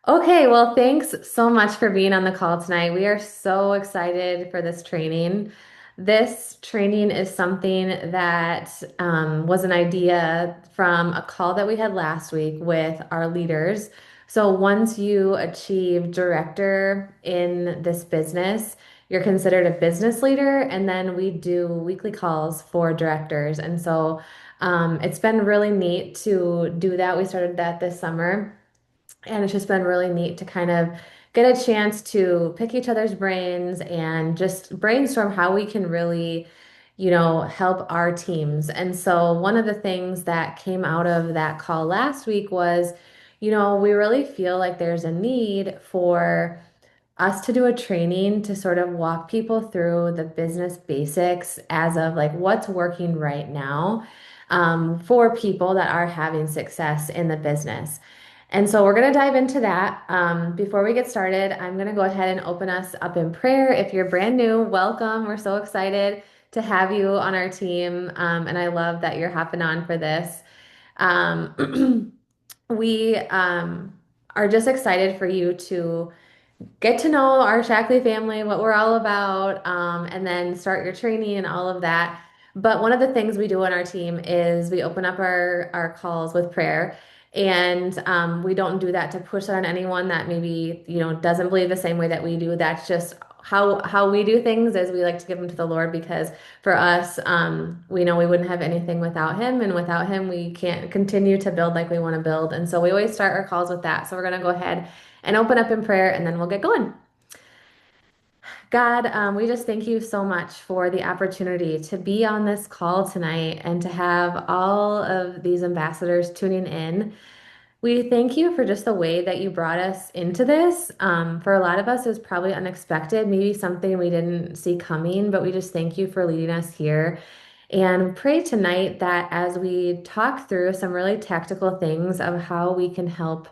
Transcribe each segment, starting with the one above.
Okay, well, thanks so much for being on the call tonight. We are so excited for this training. This training is something that was an idea from a call that we had last week with our leaders. So, once you achieve director in this business, you're considered a business leader, and then we do weekly calls for directors. And so, it's been really neat to do that. We started that this summer. And it's just been really neat to kind of get a chance to pick each other's brains and just brainstorm how we can really, help our teams. And so one of the things that came out of that call last week was, we really feel like there's a need for us to do a training to sort of walk people through the business basics as of like what's working right now for people that are having success in the business. And so we're going to dive into that. Before we get started, I'm going to go ahead and open us up in prayer. If you're brand new, welcome. We're so excited to have you on our team. And I love that you're hopping on for this. Um, we are just excited for you to get to know our Shackley family, what we're all about, and then start your training and all of that. But one of the things we do on our team is we open up our calls with prayer. And we don't do that to push it on anyone that maybe, doesn't believe the same way that we do. That's just how we do things is we like to give them to the Lord because for us, we know we wouldn't have anything without him, and without him, we can't continue to build like we want to build. And so we always start our calls with that. So we're gonna go ahead and open up in prayer, and then we'll get going. God, we just thank you so much for the opportunity to be on this call tonight and to have all of these ambassadors tuning in. We thank you for just the way that you brought us into this. For a lot of us, it was probably unexpected, maybe something we didn't see coming, but we just thank you for leading us here. And pray tonight that as we talk through some really tactical things of how we can help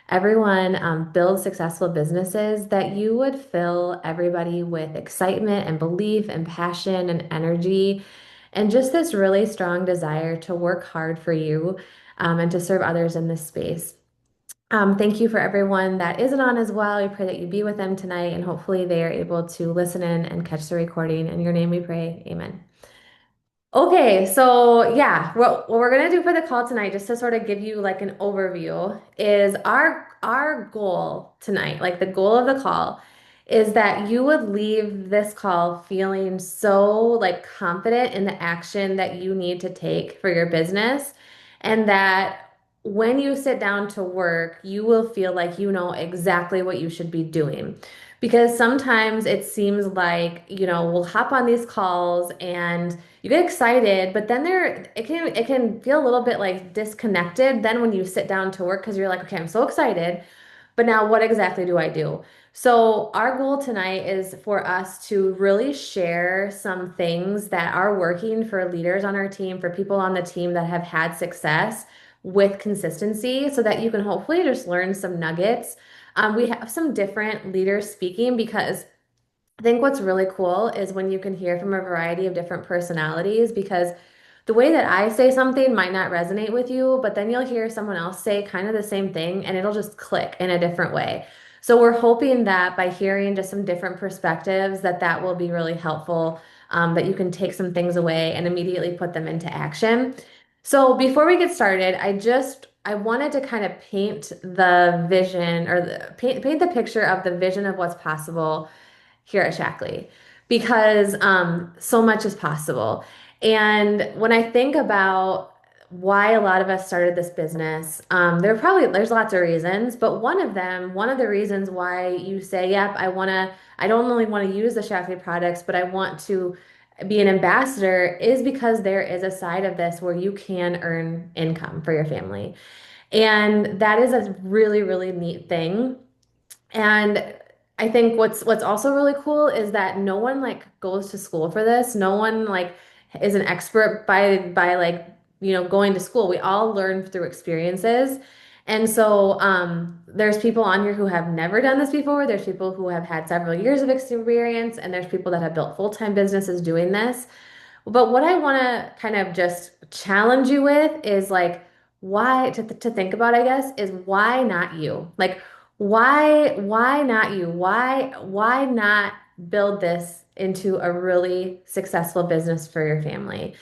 everyone build successful businesses, that you would fill everybody with excitement and belief and passion and energy and just this really strong desire to work hard for you and to serve others in this space. Thank you for everyone that isn't on as well. We pray that you be with them tonight and hopefully they are able to listen in and catch the recording. In your name we pray. Amen. Okay, so yeah, what we're gonna do for the call tonight, just to sort of give you like an overview, is our goal tonight, like the goal of the call, is that you would leave this call feeling so like confident in the action that you need to take for your business, and that when you sit down to work, you will feel like you know exactly what you should be doing. Because sometimes it seems like, we'll hop on these calls and you get excited, but then it can feel a little bit like disconnected then when you sit down to work because you're like, okay, I'm so excited, but now what exactly do I do? So our goal tonight is for us to really share some things that are working for leaders on our team, for people on the team that have had success with consistency, so that you can hopefully just learn some nuggets. We have some different leaders speaking because I think what's really cool is when you can hear from a variety of different personalities, because the way that I say something might not resonate with you, but then you'll hear someone else say kind of the same thing and it'll just click in a different way. So we're hoping that by hearing just some different perspectives, that will be really helpful, that you can take some things away and immediately put them into action. So before we get started, I wanted to kind of paint the vision or paint the picture of the vision of what's possible here at Shackley because so much is possible. And when I think about why a lot of us started this business, there's lots of reasons, but one of the reasons why you say, "Yep, I don't only want to use the Shackley products, but I want to be an ambassador," is because there is a side of this where you can earn income for your family. And that is a really, really neat thing. And I think what's also really cool is that no one like goes to school for this. No one like is an expert by like, going to school. We all learn through experiences. And so there's people on here who have never done this before. There's people who have had several years of experience, and there's people that have built full-time businesses doing this. But what I want to kind of just challenge you with is like why to think about, I guess, is why not you? Like, Why not you? Why not build this into a really successful business for your family?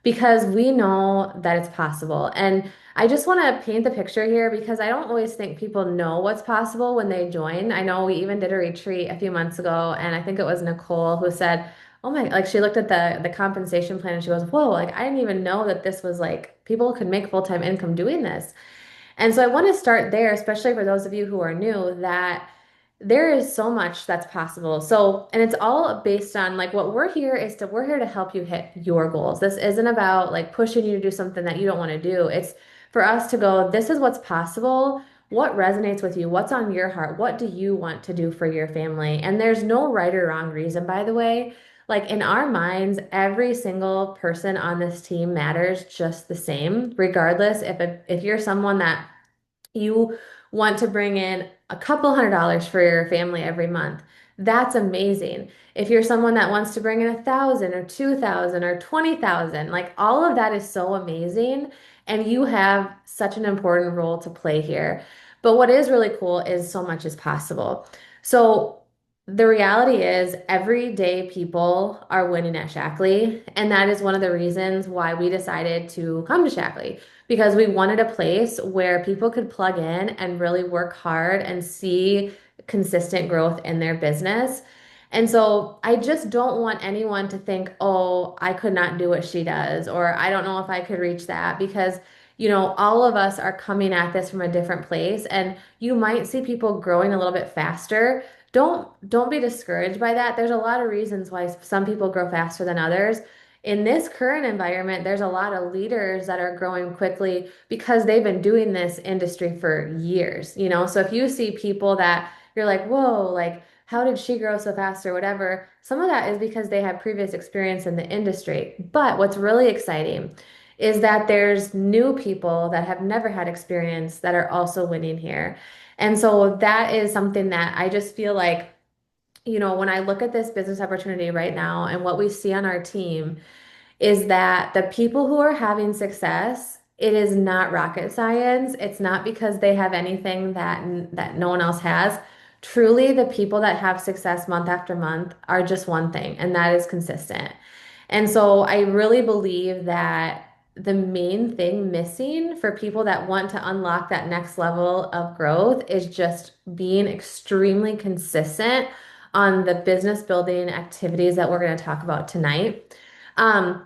Because we know that it's possible. And I just want to paint the picture here because I don't always think people know what's possible when they join. I know we even did a retreat a few months ago, and I think it was Nicole who said, "Oh my," like she looked at the compensation plan and she goes, "Whoa, like I didn't even know that this was like people could make full-time income doing this." And so I want to start there, especially for those of you who are new, that there is so much that's possible. So, and it's all based on like what we're here to help you hit your goals. This isn't about like pushing you to do something that you don't want to do. It's for us to go, this is what's possible. What resonates with you? What's on your heart? What do you want to do for your family? And there's no right or wrong reason, by the way. Like in our minds, every single person on this team matters just the same, regardless if you're someone that you want to bring in a couple $100 for your family every month. That's amazing. If you're someone that wants to bring in 1,000 or 2,000 or 20,000, like all of that is so amazing. And you have such an important role to play here. But what is really cool is so much is possible. So the reality is, everyday people are winning at Shackley. And that is one of the reasons why we decided to come to Shackley because we wanted a place where people could plug in and really work hard and see consistent growth in their business. And so I just don't want anyone to think, oh, I could not do what she does, or I don't know if I could reach that because, all of us are coming at this from a different place. And you might see people growing a little bit faster. Don't be discouraged by that. There's a lot of reasons why some people grow faster than others. In this current environment, there's a lot of leaders that are growing quickly because they've been doing this industry for years. So if you see people that you're like, whoa, like, how did she grow so fast or whatever? Some of that is because they have previous experience in the industry. But what's really exciting is that there's new people that have never had experience that are also winning here. And so that is something that I just feel like, when I look at this business opportunity right now and what we see on our team, is that the people who are having success, it is not rocket science. It's not because they have anything that no one else has. Truly, the people that have success month after month are just one thing, and that is consistent. And so I really believe that the main thing missing for people that want to unlock that next level of growth is just being extremely consistent on the business building activities that we're going to talk about tonight. Um,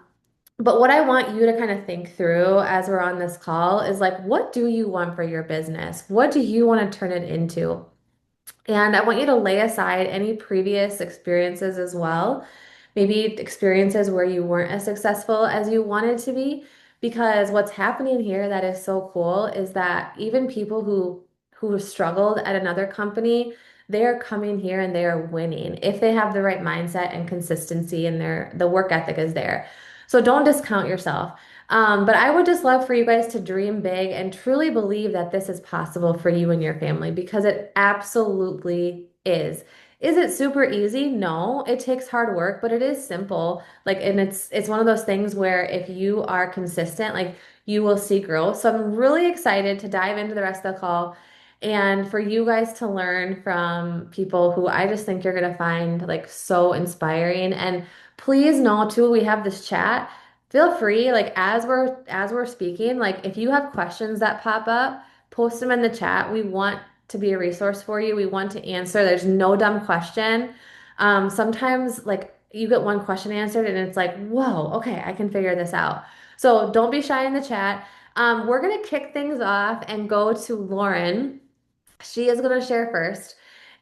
but what I want you to kind of think through as we're on this call is like, what do you want for your business? What do you want to turn it into? And I want you to lay aside any previous experiences as well, maybe experiences where you weren't as successful as you wanted to be, because what's happening here that is so cool is that even people who struggled at another company, they are coming here and they are winning if they have the right mindset and consistency and the work ethic is there. So don't discount yourself. But I would just love for you guys to dream big and truly believe that this is possible for you and your family because it absolutely is. Is it super easy? No, it takes hard work, but it is simple. Like, and it's one of those things where if you are consistent, like you will see growth. So I'm really excited to dive into the rest of the call and for you guys to learn from people who I just think you're gonna find like so inspiring. And please know too, we have this chat. Feel free, like as we're speaking, like if you have questions that pop up, post them in the chat. We want to be a resource for you. We want to answer. There's no dumb question. Sometimes like you get one question answered and it's like, whoa, okay, I can figure this out. So don't be shy in the chat. We're gonna kick things off and go to Lauren. She is going to share first.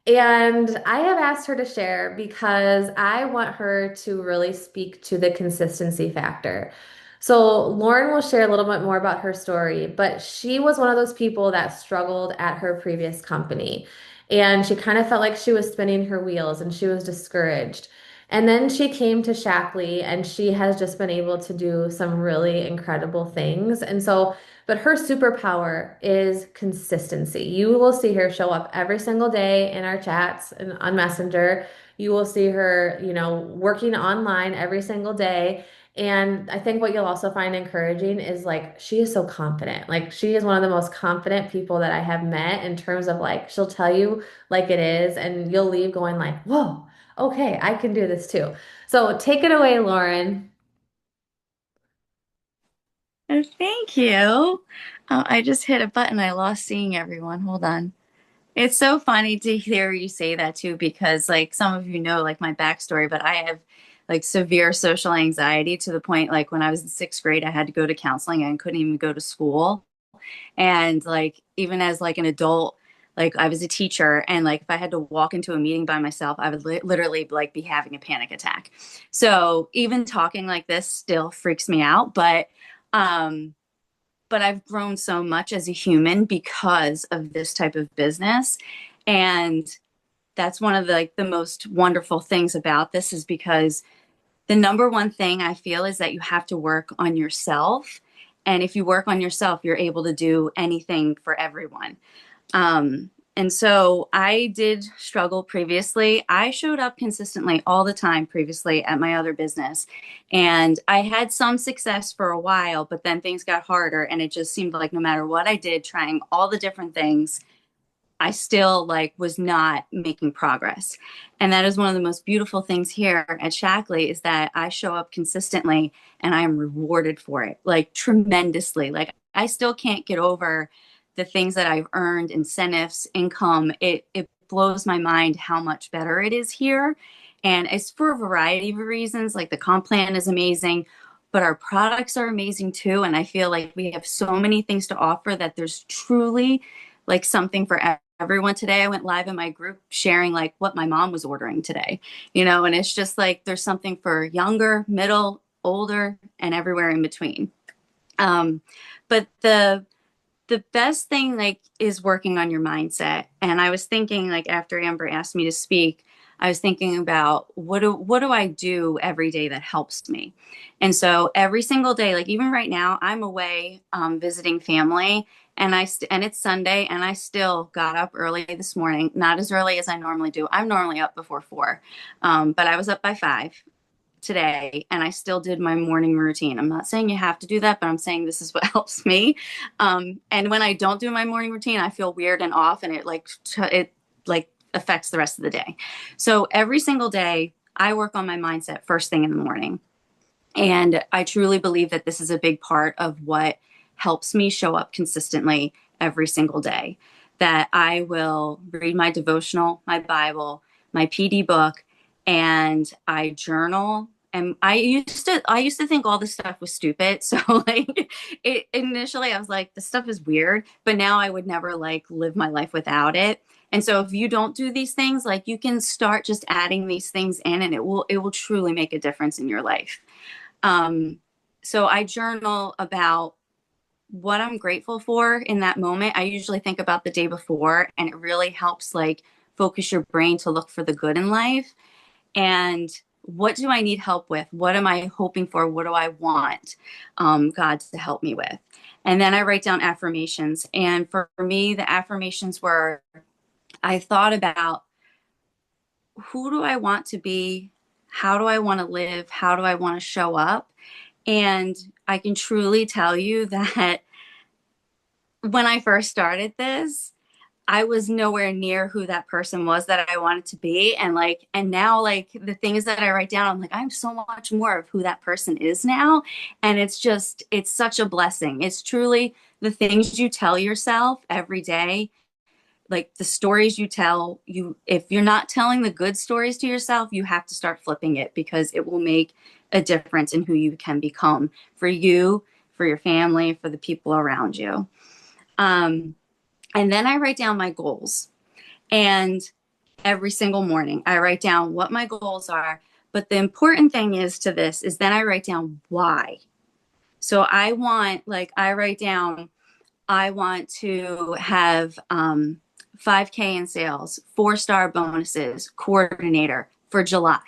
And I have asked her to share because I want her to really speak to the consistency factor. So, Lauren will share a little bit more about her story, but she was one of those people that struggled at her previous company. And she kind of felt like she was spinning her wheels and she was discouraged. And then she came to Shackley and she has just been able to do some really incredible things. And so, but her superpower is consistency. You will see her show up every single day in our chats and on Messenger. You will see her, working online every single day. And I think what you'll also find encouraging is like she is so confident. Like she is one of the most confident people that I have met in terms of like she'll tell you like it is, and you'll leave going like, whoa, okay, I can do this too. So take it away, Lauren. Oh, thank you. I just hit a button. I lost seeing everyone. Hold on. It's so funny to hear you say that too, because like some of you know like my backstory, but I have like severe social anxiety to the point like when I was in sixth grade, I had to go to counseling and couldn't even go to school. And like even as like an adult, like I was a teacher and like if I had to walk into a meeting by myself, I would literally like be having a panic attack. So even talking like this still freaks me out, um but I've grown so much as a human because of this type of business. And that's one of the like the most wonderful things about this is because the number one thing I feel is that you have to work on yourself. And if you work on yourself, you're able to do anything for everyone. And so I did struggle previously. I showed up consistently all the time previously at my other business. And I had some success for a while, but then things got harder. And it just seemed like no matter what I did, trying all the different things, I still like was not making progress. And that is one of the most beautiful things here at Shackley is that I show up consistently and I am rewarded for it like tremendously. Like I still can't get over the things that I've earned, incentives, income. It blows my mind how much better it is here. And it's for a variety of reasons. Like the comp plan is amazing, but our products are amazing too. And I feel like we have so many things to offer that there's truly like something for everyone. Today I went live in my group sharing like what my mom was ordering today, and it's just like there's something for younger, middle, older, and everywhere in between. um but the best thing like is working on your mindset. And I was thinking like after Amber asked me to speak, I was thinking about what do I do every day that helps me. And so every single day, like even right now, I'm away visiting family, and and it's Sunday, and I still got up early this morning, not as early as I normally do. I'm normally up before 4, but I was up by 5 today and I still did my morning routine. I'm not saying you have to do that, but I'm saying this is what helps me. And when I don't do my morning routine, I feel weird and off, and it like affects the rest of the day. So every single day, I work on my mindset first thing in the morning. And I truly believe that this is a big part of what helps me show up consistently every single day. That I will read my devotional, my Bible, my PD book, and I journal. And I used to think all this stuff was stupid. So like it initially I was like, this stuff is weird, but now I would never like live my life without it. And so if you don't do these things, like you can start just adding these things in, and it will truly make a difference in your life. Um, so I journal about what I'm grateful for in that moment. I usually think about the day before, and it really helps like focus your brain to look for the good in life. And what do I need help with? What am I hoping for? What do I want God to help me with? And then I write down affirmations. And for me, the affirmations were I thought about who do I want to be? How do I want to live? How do I want to show up? And I can truly tell you that when I first started this, I was nowhere near who that person was that I wanted to be. And now, like, the things that I write down, I'm like, I'm so much more of who that person is now. And it's such a blessing. It's truly the things you tell yourself every day, like the stories you tell you. If you're not telling the good stories to yourself, you have to start flipping it because it will make a difference in who you can become for you, for your family, for the people around you. um, and then I write down my goals. And every single morning I write down what my goals are. But the important thing is to this is then I write down why. So I write down I want to have 5K in sales, 4-star bonuses, coordinator for July.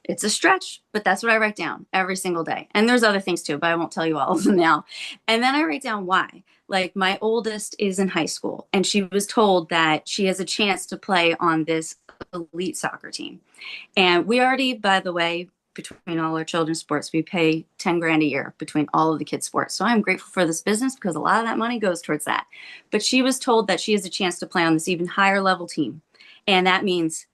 It's a stretch, but that's what I write down every single day. And there's other things too, but I won't tell you all of them now. And then I write down why. Like my oldest is in high school, and she was told that she has a chance to play on this elite soccer team. And we already, by the way, between all our children's sports. We pay 10 grand a year between all of the kids' sports. So I'm grateful for this business because a lot of that money goes towards that. But she was told that she has a chance to play on this even higher level team. And that means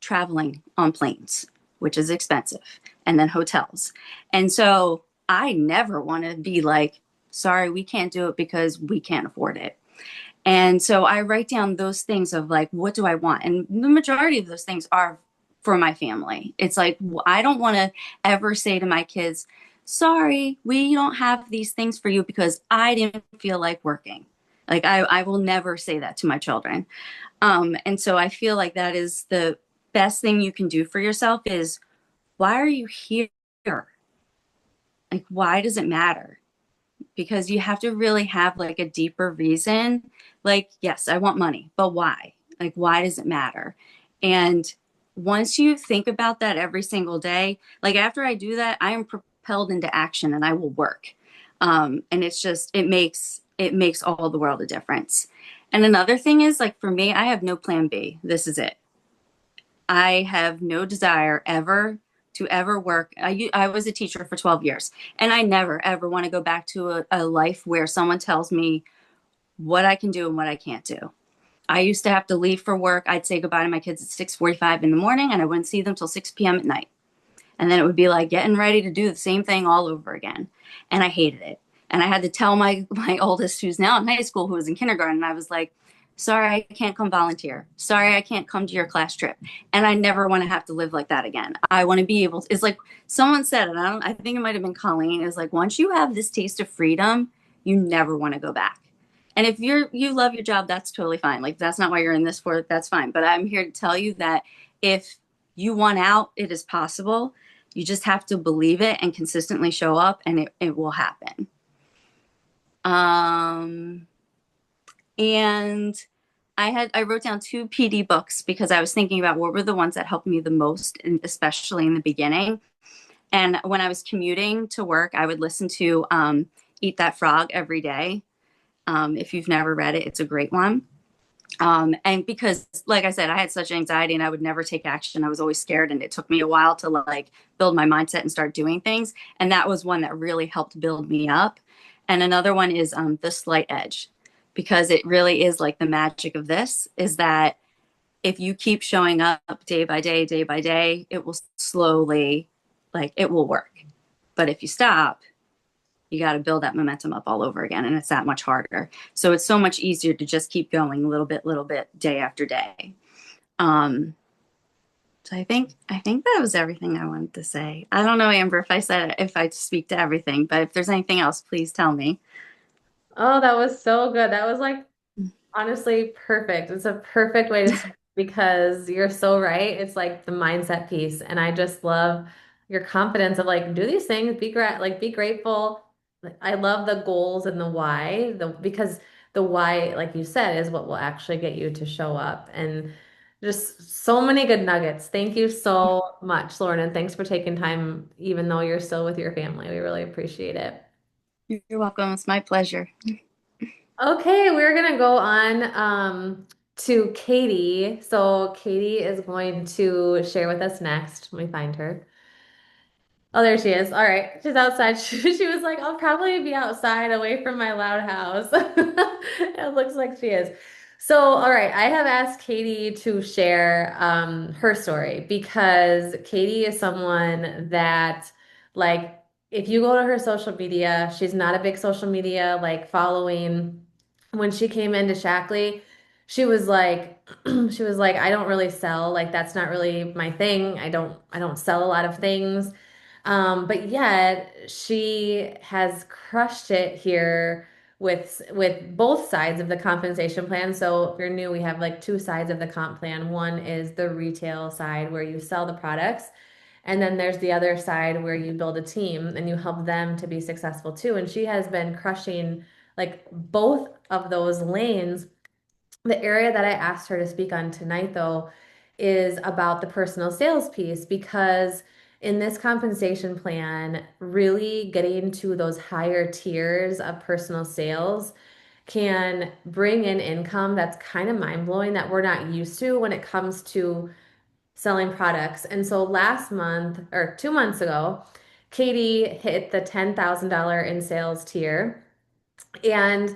traveling on planes, which is expensive, and then hotels. And so I never want to be like, sorry, we can't do it because we can't afford it. And so I write down those things of like, what do I want? And the majority of those things are for my family. It's like, I don't want to ever say to my kids, sorry, we don't have these things for you because I didn't feel like working. Like, I will never say that to my children. And so I feel like that is the best thing you can do for yourself is why are you here? Like, why does it matter? Because you have to really have like a deeper reason. Like, yes, I want money, but why? Like, why does it matter? And once you think about that every single day, like after I do that, I am propelled into action and I will work. And it's just, it makes all the world a difference. And another thing is like for me, I have no plan B. This is it. I have no desire ever to ever work. I was a teacher for 12 years, and I never, ever want to go back to a life where someone tells me what I can do and what I can't do. I used to have to leave for work. I'd say goodbye to my kids at 6:45 in the morning, and I wouldn't see them till 6 p.m. at night. And then it would be like getting ready to do the same thing all over again. And I hated it. And I had to tell my oldest, who's now in high school, who was in kindergarten, I was like, sorry, I can't come volunteer. Sorry, I can't come to your class trip. And I never want to have to live like that again. I want to be able to, it's like someone said, and I think it might have been Colleen, is like, once you have this taste of freedom, you never want to go back. And if you love your job, that's totally fine. Like that's not why you're in this for, that's fine. But I'm here to tell you that if you want out, it is possible. You just have to believe it and consistently show up and it will happen. Um, and I wrote down two PD books because I was thinking about what were the ones that helped me the most, and especially in the beginning. And when I was commuting to work, I would listen to Eat That Frog every day. If you've never read it, it's a great one. And because, like I said, I had such anxiety and I would never take action. I was always scared, and it took me a while to like build my mindset and start doing things. And that was one that really helped build me up. And another one is The Slight Edge, because it really is like the magic of this is that if you keep showing up day by day, it will slowly, like, it will work. But if you stop, you got to build that momentum up all over again. And it's that much harder. So it's so much easier to just keep going little bit, day after day. Um, so I think that was everything I wanted to say. I don't know, Amber, if I speak to everything, but if there's anything else, please tell me. Oh, that was so good. That was like honestly perfect. It's a perfect way to start because you're so right. It's like the mindset piece. And I just love your confidence of like do these things, be grateful. Like, I love the goals and the why, because the why, like you said, is what will actually get you to show up. And just so many good nuggets. Thank you so much, Lauren, and thanks for taking time, even though you're still with your family. We really appreciate it. You're welcome. It's my pleasure. Okay, we're gonna go on to Katie. So Katie is going to share with us next. Let me find her. Oh, there she is. All right, she's outside. She was like, "I'll probably be outside away from my loud house." It looks like she is. So, all right, I have asked Katie to share her story because Katie is someone that, like, if you go to her social media, she's not a big social media like following. When she came into Shackley, she was like, she was like, I don't really sell. Like, that's not really my thing. I don't sell a lot of things. But yet she has crushed it here with both sides of the compensation plan. So if you're new, we have like two sides of the comp plan. One is the retail side where you sell the products, and then there's the other side where you build a team and you help them to be successful too. And she has been crushing like both of those lanes. The area that I asked her to speak on tonight, though, is about the personal sales piece because in this compensation plan, really getting to those higher tiers of personal sales can bring in income that's kind of mind blowing that we're not used to when it comes to selling products. And so last month or 2 months ago, Katie hit the $10,000 in sales tier. And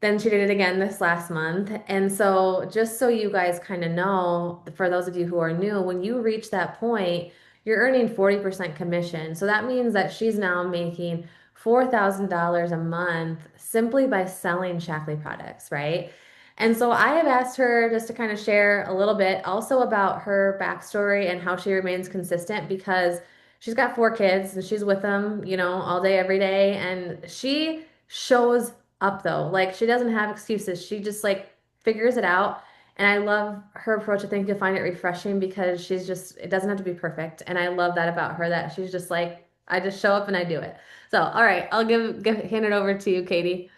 then she did it again this last month. And so, just so you guys kind of know, for those of you who are new, when you reach that point, you're earning 40% commission. So that means that she's now making $4,000 a month simply by selling Shackley products, right? And so I have asked her just to kind of share a little bit also about her backstory and how she remains consistent because she's got 4 kids and she's with them, all day, every day. And she shows up though. Like she doesn't have excuses. She just like figures it out. And I love her approach. I think you'll find it refreshing because it doesn't have to be perfect. And I love that about her that she's just like, I just show up and I do it. So, all right, I'll hand it over to you, Katie.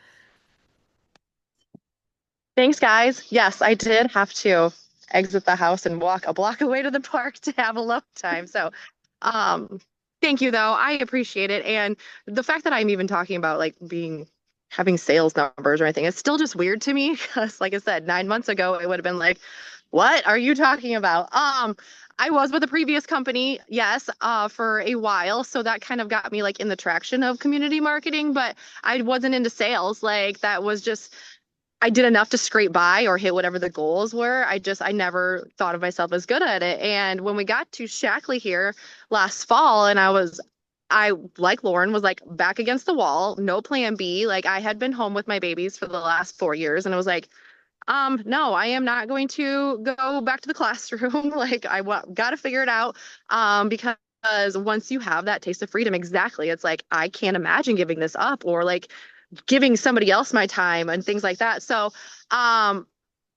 Thanks, guys. Yes, I did have to exit the house and walk a block away to the park to have alone time. So, um, thank you though. I appreciate it. And the fact that I'm even talking about like having sales numbers or anything, it's still just weird to me because like I said, 9 months ago, it would have been like, what are you talking about? I was with a previous company, yes, for a while. So that kind of got me like in the traction of community marketing, but I wasn't into sales. Like that was just I did enough to scrape by or hit whatever the goals were. I never thought of myself as good at it. And when we got to Shackley here last fall, and I, like Lauren, was like back against the wall, no plan B. Like I had been home with my babies for the last 4 years, and I was like, no, I am not going to go back to the classroom. Like got to figure it out. Because once you have that taste of freedom, exactly, it's like I can't imagine giving this up or like giving somebody else my time and things like that. So,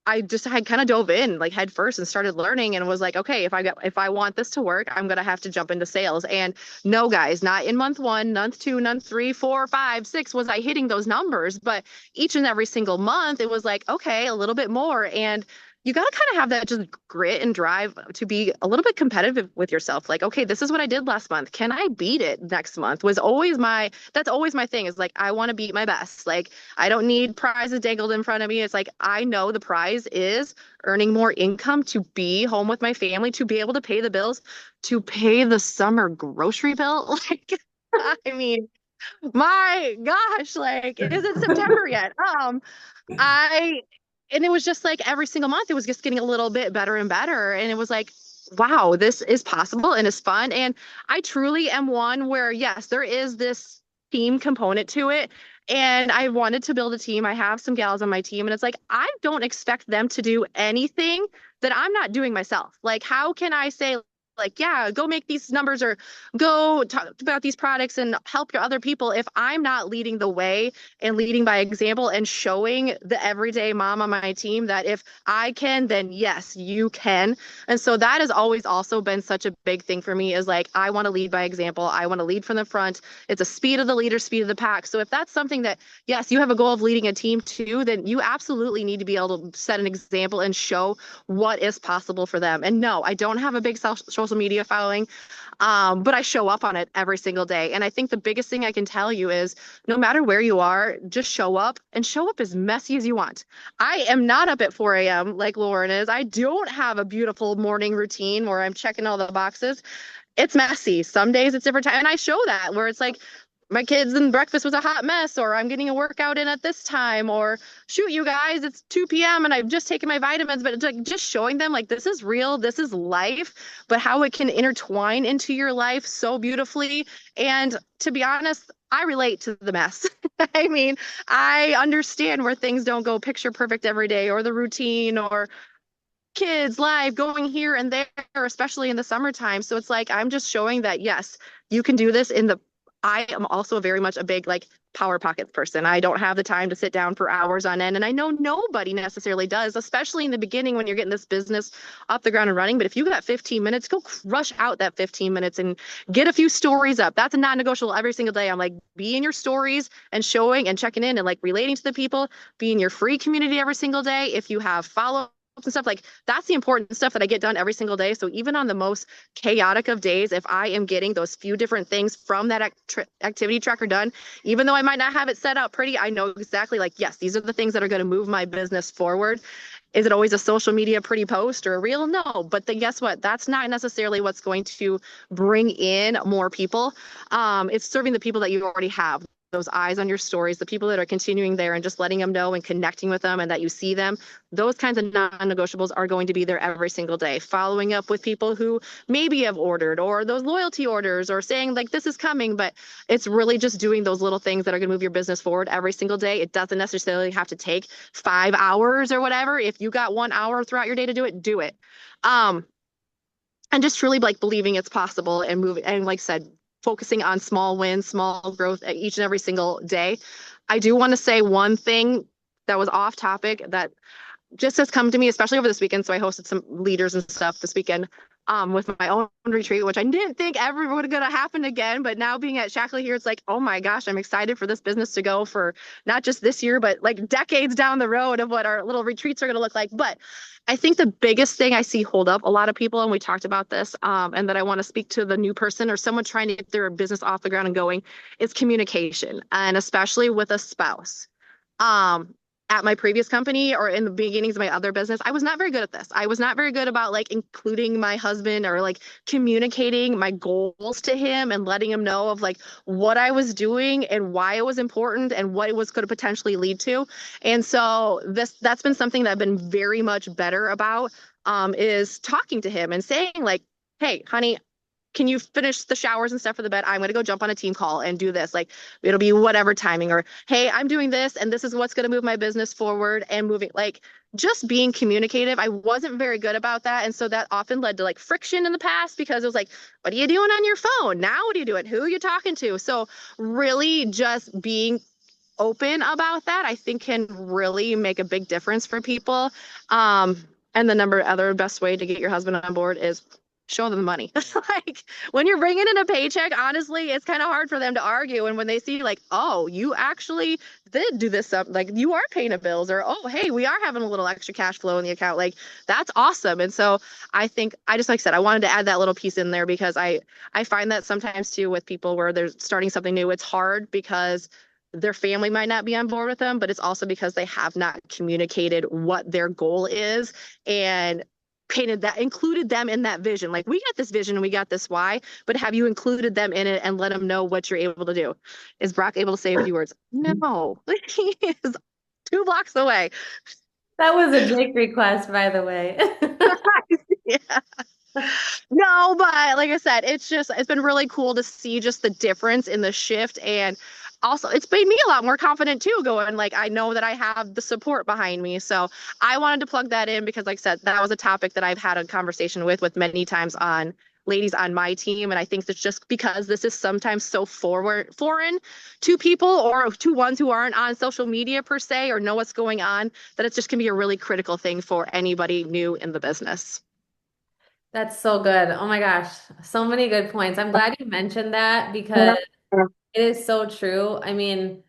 I just had kind of dove in like head first and started learning and was like, okay, if I want this to work, I'm gonna have to jump into sales. And no, guys, not in month one, month two, month three, four, five, six was I hitting those numbers, but each and every single month it was like, okay, a little bit more. And you gotta kind of have that just grit and drive to be a little bit competitive with yourself. Like, okay, this is what I did last month. Can I beat it next month? That's always my thing is like, I want to beat my best. Like, I don't need prizes dangled in front of me. It's like, I know the prize is earning more income to be home with my family, to be able to pay the bills, to pay the summer grocery bill. Like, I mean, my gosh, like, it isn't September yet. I and it was just like every single month it was just getting a little bit better and better. And it was like, wow, this is possible and it's fun. And I truly am one where, yes, there is this team component to it. And I wanted to build a team. I have some gals on my team, and it's like, I don't expect them to do anything that I'm not doing myself. Like, how can I say, like, yeah, go make these numbers or go talk about these products and help your other people if I'm not leading the way and leading by example and showing the everyday mom on my team that if I can, then yes, you can. And so that has always also been such a big thing for me is like, I want to lead by example. I want to lead from the front. It's a speed of the leader, speed of the pack. So if that's something that, yes, you have a goal of leading a team too, then you absolutely need to be able to set an example and show what is possible for them. And no, I don't have a big social media following, but I show up on it every single day. And I think the biggest thing I can tell you is no matter where you are, just show up and show up as messy as you want. I am not up at 4 a.m. like Lauren is. I don't have a beautiful morning routine where I'm checking all the boxes. It's messy. Some days it's different time. And I show that where it's like my kids and breakfast was a hot mess, or I'm getting a workout in at this time, or shoot, you guys, it's 2 p.m. and I've just taken my vitamins. But it's like just showing them like this is real, this is life, but how it can intertwine into your life so beautifully. And to be honest, I relate to the mess. I mean, I understand where things don't go picture perfect every day, or the routine, or kids, life, going here and there, especially in the summertime. So it's like I'm just showing that yes, you can do this in the I am also very much a big like power pockets person. I don't have the time to sit down for hours on end. And I know nobody necessarily does, especially in the beginning when you're getting this business off the ground and running. But if you got 15 minutes, go crush out that 15 minutes and get a few stories up. That's a non-negotiable every single day. I'm like, be in your stories and showing and checking in and like relating to the people, be in your free community every single day. If you have followers and stuff, like that's the important stuff that I get done every single day. So even on the most chaotic of days, if I am getting those few different things from that activity tracker done, even though I might not have it set out pretty, I know exactly like, yes, these are the things that are going to move my business forward. Is it always a social media pretty post or a reel? No, but then guess what? That's not necessarily what's going to bring in more people. It's serving the people that you already have. Those eyes on your stories, the people that are continuing there and just letting them know and connecting with them and that you see them, those kinds of non-negotiables are going to be there every single day. Following up with people who maybe have ordered or those loyalty orders or saying like this is coming, but it's really just doing those little things that are going to move your business forward every single day. It doesn't necessarily have to take 5 hours or whatever. If you got 1 hour throughout your day to do it, do it. Um, and just truly like believing it's possible and moving and like I said, focusing on small wins, small growth each and every single day. I do want to say one thing that was off topic that just has come to me, especially over this weekend. So I hosted some leaders and stuff this weekend with my own retreat, which I didn't think ever would going to happen again. But now being at Shackley here, it's like, oh my gosh, I'm excited for this business to go for not just this year, but like decades down the road of what our little retreats are going to look like. But I think the biggest thing I see hold up a lot of people, and we talked about this, and that I want to speak to the new person or someone trying to get their business off the ground and going, is communication, and especially with a spouse. Um, at my previous company or in the beginnings of my other business, I was not very good at this. I was not very good about like including my husband or like communicating my goals to him and letting him know of like what I was doing and why it was important and what it was going to potentially lead to. And so that's been something that I've been very much better about is talking to him and saying like, hey, honey, can you finish the showers and stuff for the bed? I'm going to go jump on a team call and do this. Like it'll be whatever timing or, hey, I'm doing this and this is what's going to move my business forward and moving like just being communicative. I wasn't very good about that. And so that often led to like friction in the past because it was like, what are you doing on your phone? Now what are you doing? Who are you talking to? So really just being open about that, I think can really make a big difference for people. And the number other best way to get your husband on board is show them the money. Like when you're bringing in a paycheck, honestly, it's kind of hard for them to argue. And when they see like, oh, you actually did do this stuff, like you are paying the bills, or oh, hey, we are having a little extra cash flow in the account, like that's awesome. And so I think I just like I said, I wanted to add that little piece in there because I find that sometimes too with people where they're starting something new, it's hard because their family might not be on board with them, but it's also because they have not communicated what their goal is and painted that, included them in that vision. Like we got this vision and we got this why, but have you included them in it and let them know what you're able to do? Is Brock able to say a few words? No, he is 2 blocks away. That was a Jake request, by the way. Yeah. No, but like I said, it's been really cool to see just the difference in the shift. And also it's made me a lot more confident too, going like I know that I have the support behind me. So I wanted to plug that in because like I said, that was a topic that I've had a conversation with many times on ladies on my team. And I think that's just because this is sometimes so foreign to people or to ones who aren't on social media per se or know what's going on, that it just can be a really critical thing for anybody new in the business. That's so good. Oh my gosh, so many good points. I'm glad you mentioned that because it is so true. I mean,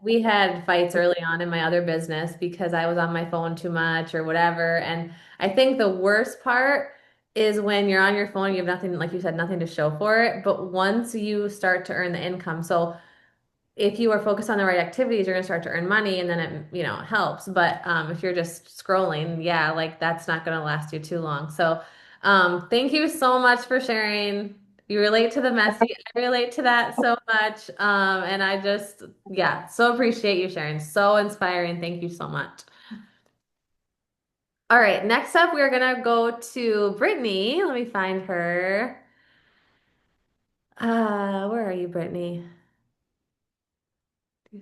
we had fights early on in my other business because I was on my phone too much or whatever. And I think the worst part is when you're on your phone, you have nothing, like you said, nothing to show for it. But once you start to earn the income, so if you are focused on the right activities, you're going to start to earn money and then it helps. But if you're just scrolling, yeah, like that's not going to last you too long. So thank you so much for sharing. You relate to the messy. I relate to that so much. And I just, yeah, so appreciate you sharing. So inspiring. Thank you so much. All right, next up, we're gonna go to Brittany. Let me find her. Where are you, Brittany?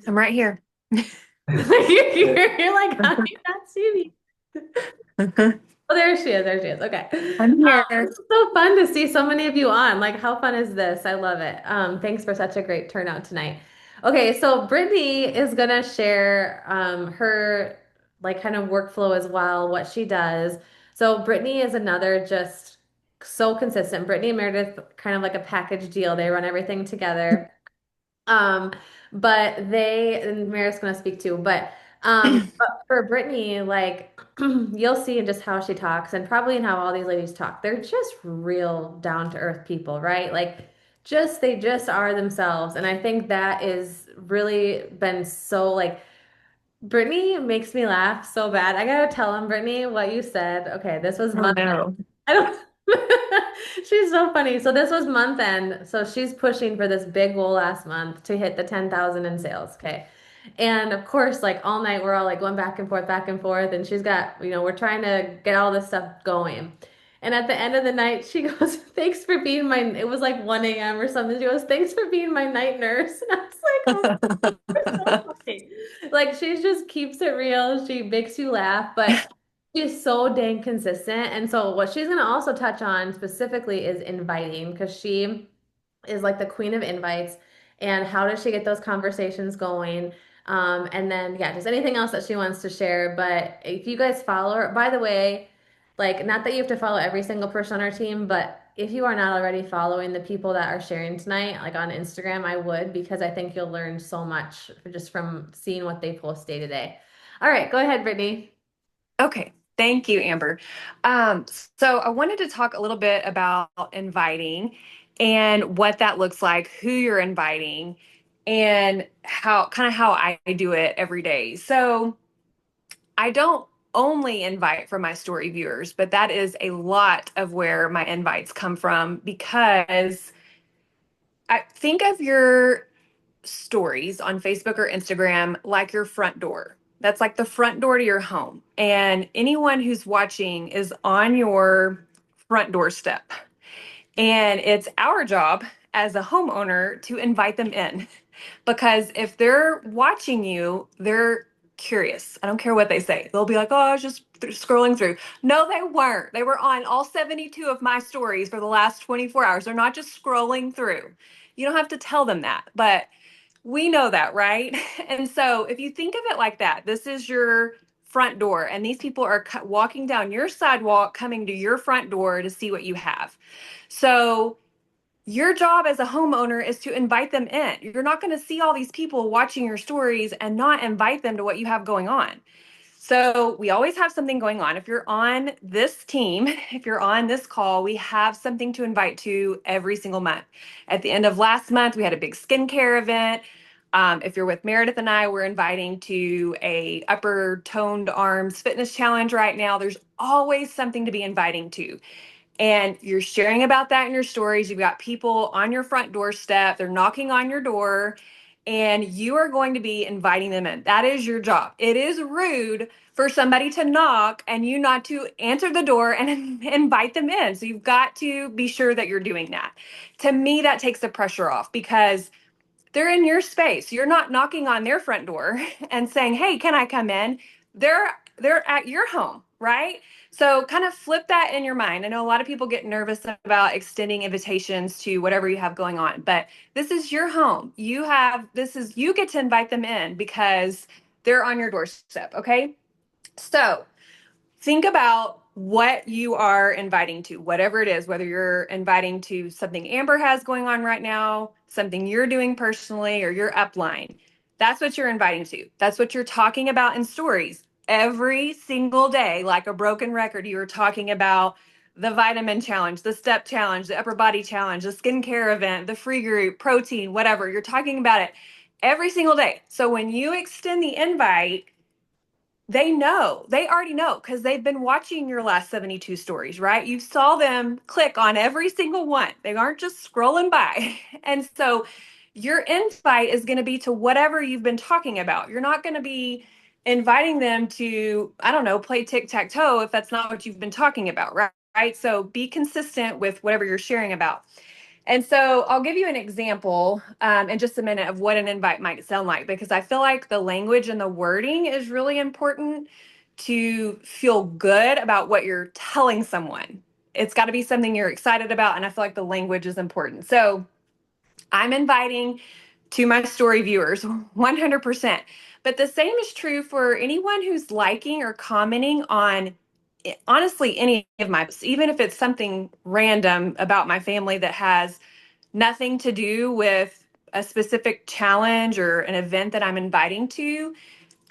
I'm right here. You're like, how do you not see me? Oh, there she is. There she is. Okay. I'm here. It's so fun to see so many of you on. Like, how fun is this? I love it. Thanks for such a great turnout tonight. Okay, so Brittany is gonna share her like kind of workflow as well, what she does. So Brittany is another just so consistent. Brittany and Meredith kind of like a package deal. They run everything together. Um, but and Mary's gonna speak too, but But for Brittany, like you'll see in just how she talks and probably in how all these ladies talk, they're just real down to earth people, right? Like just they just are themselves. And I think that is really been so like Brittany makes me laugh so bad. I gotta tell him, Brittany, what you said. Okay, this was Oh month no. I don't. She's so funny. So this was month end. So she's pushing for this big goal last month to hit the 10,000 in sales. Okay. And of course, like all night, we're all like going back and forth. And she's got, we're trying to get all this stuff going. And at the end of the night, she goes, thanks for being my, it was like 1 a.m. or something. She goes, thanks for being my night nurse. And I was like, oh, you're so funny. Like she just keeps it real. She makes you laugh, but she's so dang consistent. And so what she's going to also touch on specifically is inviting because she is like the queen of invites and how does she get those conversations going? And then yeah, just anything else that she wants to share. But if you guys follow her, by the way, like not that you have to follow every single person on our team, but if you are not already following the people that are sharing tonight, like on Instagram, I would because I think you'll learn so much just from seeing what they post day to day. All right, go ahead, Brittany. Okay, thank you, Amber. So I wanted to talk a little bit about inviting and what that looks like, who you're inviting, and how I do it every day. So I don't only invite for my story viewers, but that is a lot of where my invites come from because I think of your stories on Facebook or Instagram like your front door. That's like the front door to your home. And anyone who's watching is on your front doorstep. And it's our job as a homeowner to invite them in because if they're watching you, they're curious. I don't care what they say. They'll be like, oh, I was just scrolling through. No, they weren't. They were on all 72 of my stories for the last 24 hours. They're not just scrolling through. You don't have to tell them that. But we know that, right? And so if you think of it like that, this is your front door, and these people are walking down your sidewalk, coming to your front door to see what you have. So your job as a homeowner is to invite them in. You're not going to see all these people watching your stories and not invite them to what you have going on. So we always have something going on. If you're on this team, if you're on this call, we have something to invite to every single month. At the end of last month, we had a big skincare event. If you're with Meredith and I, we're inviting to a upper toned arms fitness challenge right now. There's always something to be inviting to. And you're sharing about that in your stories. You've got people on your front doorstep, they're knocking on your door, and you are going to be inviting them in. That is your job. It is rude for somebody to knock and you not to answer the door and invite them in. So you've got to be sure that you're doing that. To me, that takes the pressure off because they're in your space. You're not knocking on their front door and saying, "Hey, can I come in?" They're at your home, right? So kind of flip that in your mind. I know a lot of people get nervous about extending invitations to whatever you have going on, but this is your home. You get to invite them in because they're on your doorstep, okay? So, think about what you are inviting to, whatever it is, whether you're inviting to something Amber has going on right now, something you're doing personally, or your upline. That's what you're inviting to. That's what you're talking about in stories. Every single day, like a broken record, you're talking about the vitamin challenge, the step challenge, the upper body challenge, the skincare event, the free group, protein, whatever. You're talking about it every single day. So when you extend the invite, they already know because they've been watching your last 72 stories, right? You saw them click on every single one. They aren't just scrolling by. And so your invite is going to be to whatever you've been talking about. You're not going to be inviting them to, I don't know, play tic-tac-toe if that's not what you've been talking about, right? So be consistent with whatever you're sharing about. And so I'll give you an example in just a minute of what an invite might sound like, because I feel like the language and the wording is really important to feel good about what you're telling someone. It's got to be something you're excited about. And I feel like the language is important. So I'm inviting to my story viewers 100%. But the same is true for anyone who's liking or commenting on honestly any of my, even if it's something random about my family that has nothing to do with a specific challenge or an event that I'm inviting to.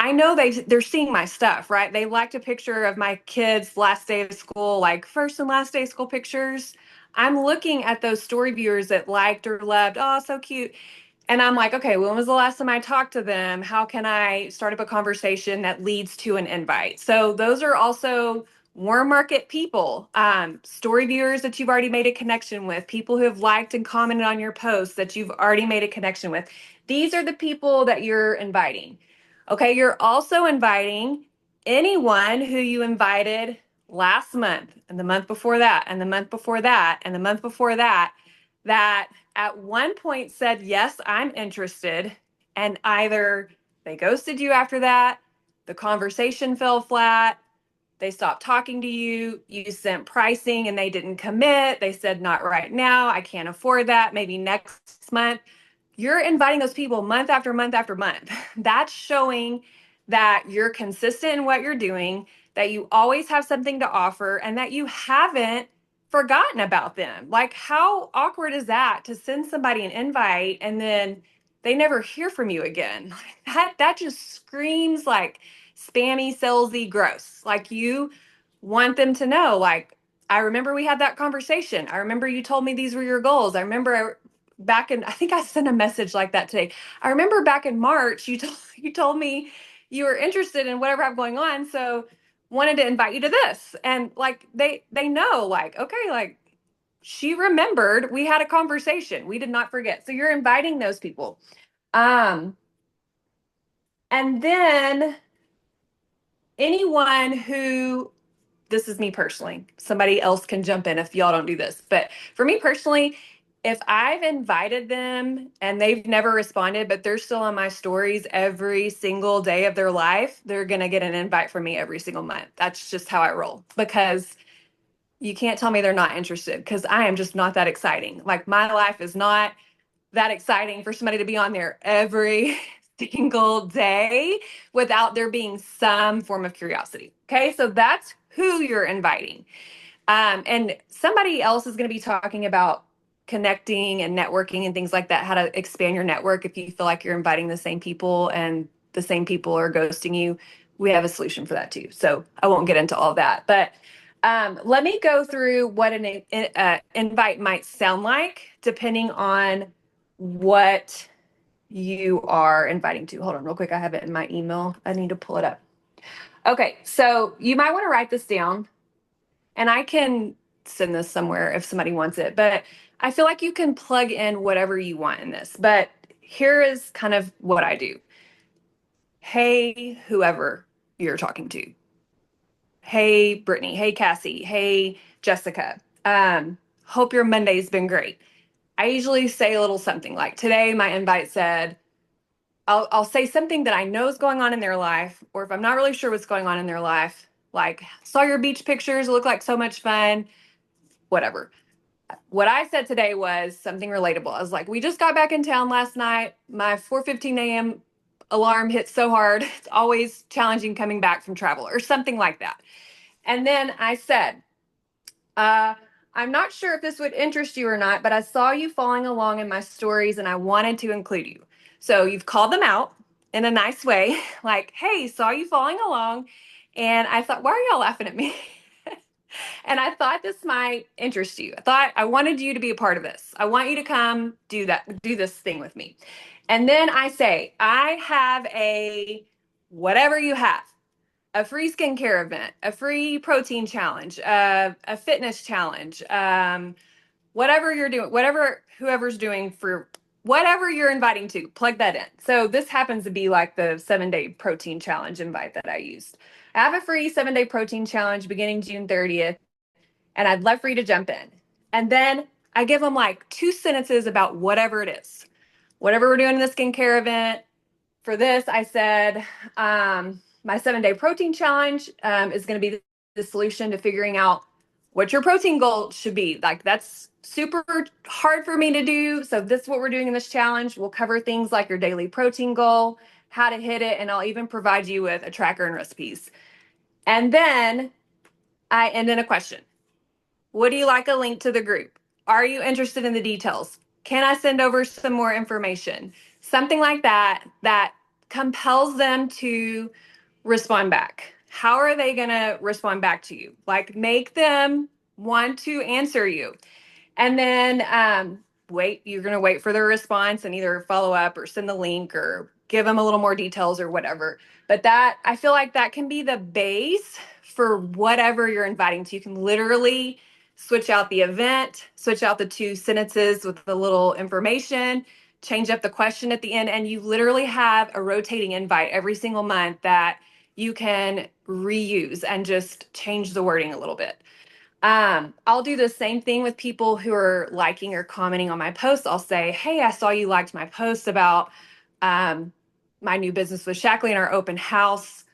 I know they're seeing my stuff, right? They liked a picture of my kids' last day of school, like first and last day of school pictures. I'm looking at those story viewers that liked or loved. Oh, so cute. And I'm like, okay, when was the last time I talked to them? How can I start up a conversation that leads to an invite? So those are also warm market people, story viewers that you've already made a connection with, people who have liked and commented on your posts that you've already made a connection with. These are the people that you're inviting. Okay, you're also inviting anyone who you invited last month and the month before that and the month before that and the month before that, that at one point said, yes, I'm interested. And either they ghosted you after that, the conversation fell flat, they stopped talking to you, you sent pricing and they didn't commit. They said, not right now, I can't afford that, maybe next month. You're inviting those people month after month after month. That's showing that you're consistent in what you're doing, that you always have something to offer, and that you haven't forgotten about them. Like, how awkward is that to send somebody an invite and then they never hear from you again? That just screams like spammy, salesy, gross. Like, you want them to know, like, I remember we had that conversation. I remember you told me these were your goals. I remember back in, I think I sent a message like that today. I remember back in March, you told me you were interested in whatever I have going on. So wanted to invite you to this. And like, they know, like, okay, like, she remembered we had a conversation. We did not forget. So you're inviting those people. And then anyone who, this is me personally, somebody else can jump in if y'all don't do this, but for me personally, if I've invited them and they've never responded, but they're still on my stories every single day of their life, they're going to get an invite from me every single month. That's just how I roll, because you can't tell me they're not interested, because I am just not that exciting. Like, my life is not that exciting for somebody to be on there every single day without there being some form of curiosity. Okay, so that's who you're inviting. And somebody else is going to be talking about connecting and networking and things like that, how to expand your network if you feel like you're inviting the same people and the same people are ghosting you. We have a solution for that too. So I won't get into all that, but let me go through what an invite might sound like depending on what you are inviting to. Hold on real quick. I have it in my email. I need to pull it up. Okay, so you might want to write this down, and I can send this somewhere if somebody wants it, but I feel like you can plug in whatever you want in this. But here is kind of what I do. Hey, whoever you're talking to. Hey, Brittany. Hey, Cassie. Hey, Jessica. Hope your Monday's been great. I usually say a little something like, today my invite said, I'll say something that I know is going on in their life, or if I'm not really sure what's going on in their life, like, saw your beach pictures, it looked like so much fun, whatever. What I said today was something relatable. I was like, we just got back in town last night. My 4:15 a.m. alarm hit so hard. It's always challenging coming back from travel, or something like that. And then I said, I'm not sure if this would interest you or not, but I saw you following along in my stories and I wanted to include you. So you've called them out in a nice way, like, hey, saw you following along. And I thought, why are y'all laughing at me? And I thought this might interest you. I wanted you to be a part of this. I want you to come do this thing with me. And then I say, I have a whatever you have, a free skincare event, a free protein challenge, a fitness challenge, whatever you're doing, whoever's doing for whatever you're inviting to, plug that in. So this happens to be like the 7-day protein challenge invite that I used. I have a free 7-day protein challenge beginning June 30th, and I'd love for you to jump in. And then I give them like 2 sentences about whatever it is, whatever we're doing in the skincare event. For this, I said, my 7-day protein challenge is going to be the solution to figuring out what your protein goal should be. Like, that's super hard for me to do. So this is what we're doing in this challenge. We'll cover things like your daily protein goal, how to hit it, and I'll even provide you with a tracker and recipes. And then I end in a question. Would you like a link to the group? Are you interested in the details? Can I send over some more information? Something like that, that compels them to respond back. How are they going to respond back to you? Like, make them want to answer you. And then you're going to wait for their response and either follow up or send the link or give them a little more details or whatever. But that, I feel like that can be the base for whatever you're inviting to. You can literally switch out the event, switch out the two sentences with the little information, change up the question at the end, and you literally have a rotating invite every single month that you can reuse and just change the wording a little bit. I'll do the same thing with people who are liking or commenting on my posts. I'll say, hey, I saw you liked my post about um, my new business with Shackley and our open house.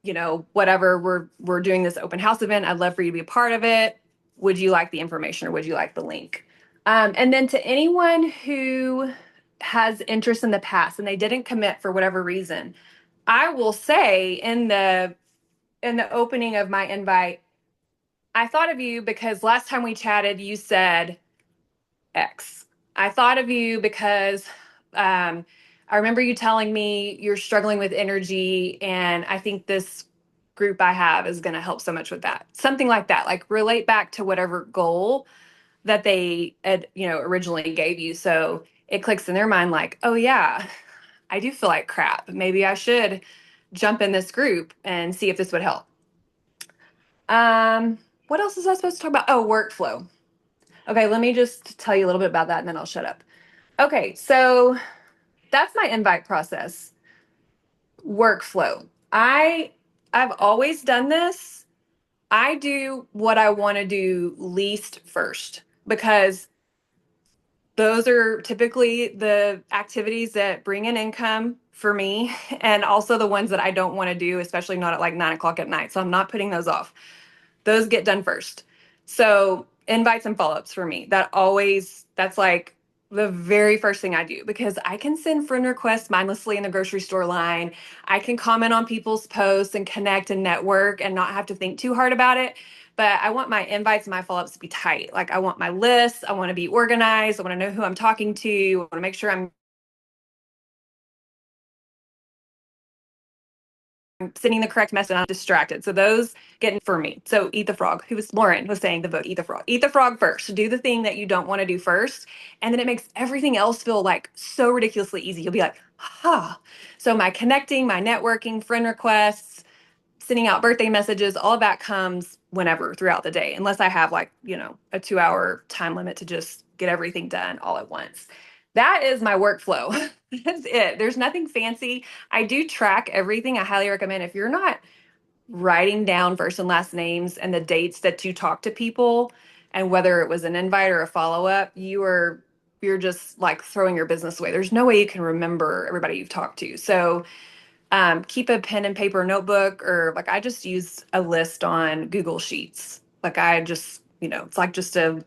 You know, whatever, we're doing this open house event. I'd love for you to be a part of it. Would you like the information or would you like the link? And then to anyone who has interest in the past and they didn't commit for whatever reason, I will say in the opening of my invite, I thought of you because last time we chatted, you said X. I thought of you because I remember you telling me you're struggling with energy, and I think this group I have is going to help so much with that. Something like that, like relate back to whatever goal that they had, originally gave you. So it clicks in their mind like, oh, yeah, I do feel like crap. Maybe I should jump in this group and see if this would help. What else is I supposed to talk about? Oh, workflow. Okay, let me just tell you a little bit about that and then I'll shut up. Okay, so that's my invite process. Workflow. I've always done this. I do what I want to do least first because those are typically the activities that bring in income for me and also the ones that I don't want to do, especially not at like 9 o'clock at night. So I'm not putting those off. Those get done first. So invites and follow-ups for me. That's like the very first thing I do because I can send friend requests mindlessly in the grocery store line. I can comment on people's posts and connect and network and not have to think too hard about it. But I want my invites and my follow-ups to be tight. Like I want my lists. I want to be organized. I want to know who I'm talking to. I want to make sure I'm sending the correct message and I'm distracted. So those get for me. So eat the frog. Lauren was saying the book, Eat the Frog. Eat the frog first. Do the thing that you don't want to do first. And then it makes everything else feel like so ridiculously easy. You'll be like, So my connecting, my networking, friend requests, sending out birthday messages, all of that comes whenever throughout the day, unless I have like, a 2-hour time limit to just get everything done all at once. That is my workflow. That's it. There's nothing fancy. I do track everything. I highly recommend if you're not writing down first and last names and the dates that you talk to people and whether it was an invite or a follow-up, you're just like throwing your business away. There's no way you can remember everybody you've talked to. So keep a pen and paper notebook, or like I just use a list on Google Sheets. Like I just, it's like just a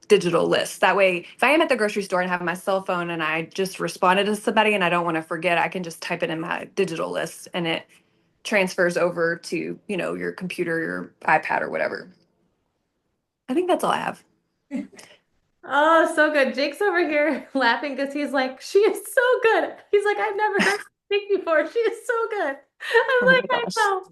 digital list. That way, if I am at the grocery store and have my cell phone and I just responded to somebody and I don't want to forget, I can just type it in my digital list and it transfers over to, your computer, your iPad or whatever. I think that's all I have. Oh, so good. Jake's over here laughing because he's like, she is so good. He's like, I've never heard her speak before. She is so good. I'm Oh my like, I gosh. know.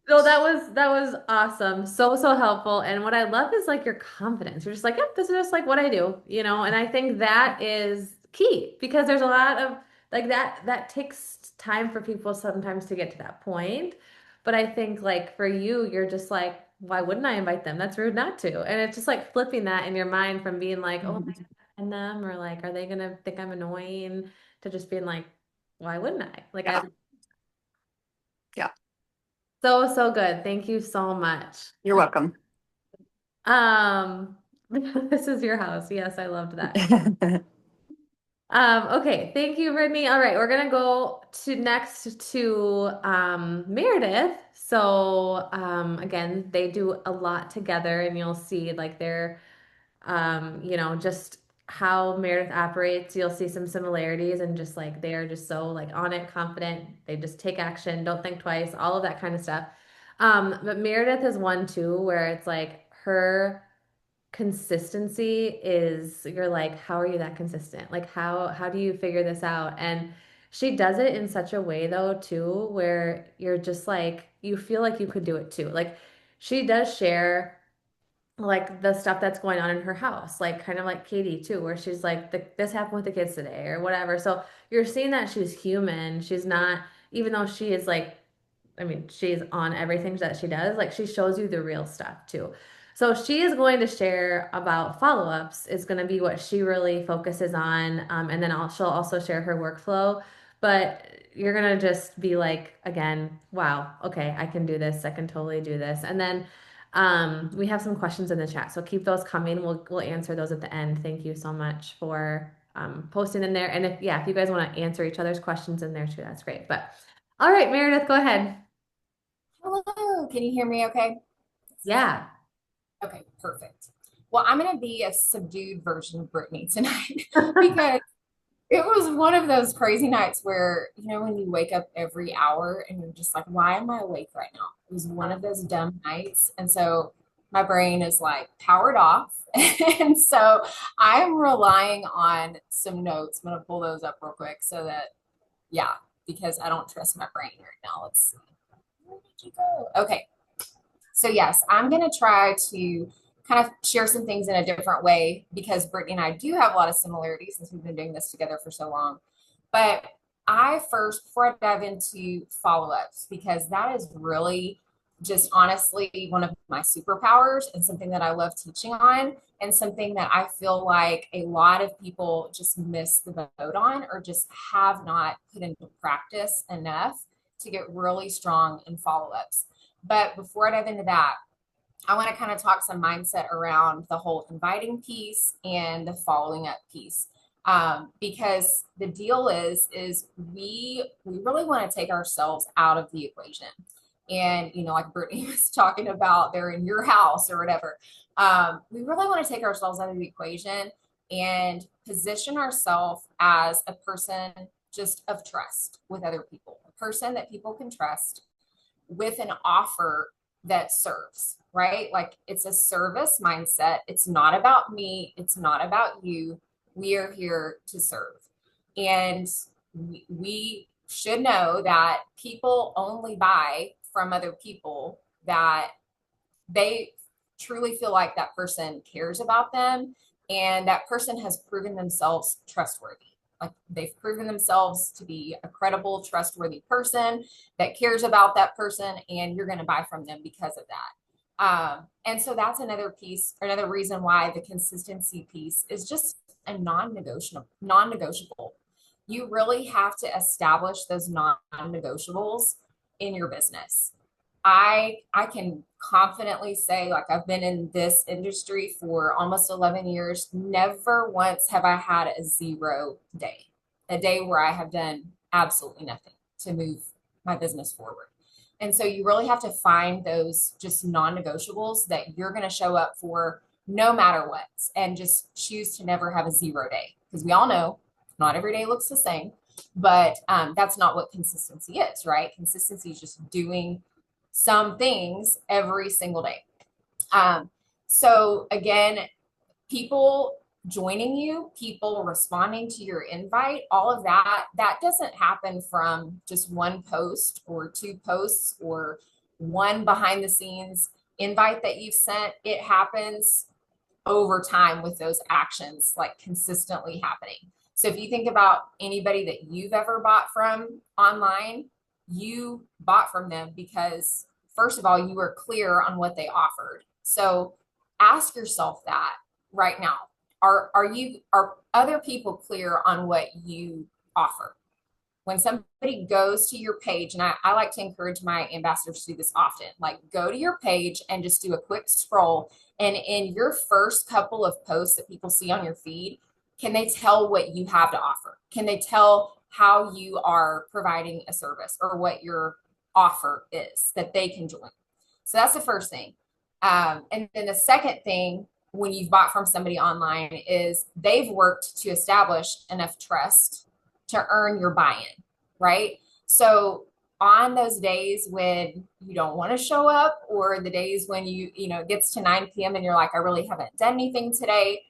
No, that was awesome. So, so helpful. And what I love is like your confidence. You're just like, yep, this is just like what I do, and I think that is key because there's a lot of like that takes time for people sometimes to get to that point. But I think like for you, you're just like, why wouldn't I invite them? That's rude not to. And it's just like flipping that in your mind from being like, oh, am I gonna offend them? Or like, are they gonna think I'm annoying? To just being like, why wouldn't I? Like I Yeah. Yeah. so so good. Thank you so much. You're welcome. Um, this is your house. Yes, I loved that. Okay, thank you, Brittany. All right, we're gonna go to next to Meredith. So again, they do a lot together, and you'll see like they're just how Meredith operates. You'll see some similarities, and just like they are just so like on it, confident. They just take action, don't think twice, all of that kind of stuff. But Meredith is one too, where it's like her consistency is you're like, how are you that consistent? Like how do you figure this out? And she does it in such a way though too, where you're just like you feel like you could do it too. Like she does share like the stuff that's going on in her house, like kind of like Katie too, where she's like, this happened with the kids today or whatever. So you're seeing that she's human. She's not, even though she is like, I mean, she's on everything that she does, like she shows you the real stuff too. So she is going to share about follow-ups is going to be what she really focuses on. And then she'll also share her workflow, but you're going to just be like, again, wow, okay, I can do this. I can totally do this. And then we have some questions in the chat, so keep those coming. We'll answer those at the end. Thank you so much for posting in there. And if you guys want to answer each other's questions in there too, that's great. But all right, Meredith, go ahead. Hello, can you hear me okay? Yeah. Okay, perfect. Well, I'm going to be a subdued version of Brittany tonight because it was one of those crazy nights where, when you wake up every hour and you're just like, why am I awake right now? It was one of those dumb nights. And so my brain is like powered off. And so I'm relying on some notes. I'm going to pull those up real quick so that, yeah, because I don't trust my brain right now. Let's see. Where did you go? Okay. So yes, I'm going to try to kind of share some things in a different way because Brittany and I do have a lot of similarities since we've been doing this together for so long. But before I dive into follow-ups, because that is really just honestly one of my superpowers and something that I love teaching on and something that I feel like a lot of people just miss the boat on or just have not put into practice enough to get really strong in follow-ups. But before I dive into that, I want to kind of talk some mindset around the whole inviting piece and the following up piece. Because the deal is we really want to take ourselves out of the equation. And, like Brittany was talking about, they're in your house or whatever. We really want to take ourselves out of the equation and position ourselves as a person just of trust with other people, a person that people can trust with an offer that serves, right? Like it's a service mindset. It's not about me. It's not about you. We are here to serve. And we should know that people only buy from other people that they truly feel like that person cares about them and that person has proven themselves trustworthy. Like they've proven themselves to be a credible, trustworthy person that cares about that person, and you're going to buy from them because of that. And so that's another piece, or another reason why the consistency piece is just a non-negotiable. You really have to establish those non-negotiables in your business. I can confidently say, like, I've been in this industry for almost 11 years. Never once have I had a 0 day, a day where I have done absolutely nothing to move my business forward. And so you really have to find those just non-negotiables that you're going to show up for no matter what, and just choose to never have a 0 day. Because we all know not every day looks the same, but that's not what consistency is, right? Consistency is just doing some things every single day. So again, people joining you, people responding to your invite, all of that doesn't happen from just one post or 2 posts or one behind the scenes invite that you've sent. It happens over time with those actions like consistently happening. So if you think about anybody that you've ever bought from online, you bought from them because, first of all, you were clear on what they offered. So ask yourself that right now. Are other people clear on what you offer? When somebody goes to your page, and I like to encourage my ambassadors to do this often, like go to your page and just do a quick scroll. And in your first couple of posts that people see on your feed, can they tell what you have to offer? Can they tell how you are providing a service or what your offer is that they can join? So that's the first thing. And then the second thing, when you've bought from somebody online, is they've worked to establish enough trust to earn your buy-in, right? So on those days when you don't want to show up, or the days when it gets to 9 p.m. and you're like, I really haven't done anything today,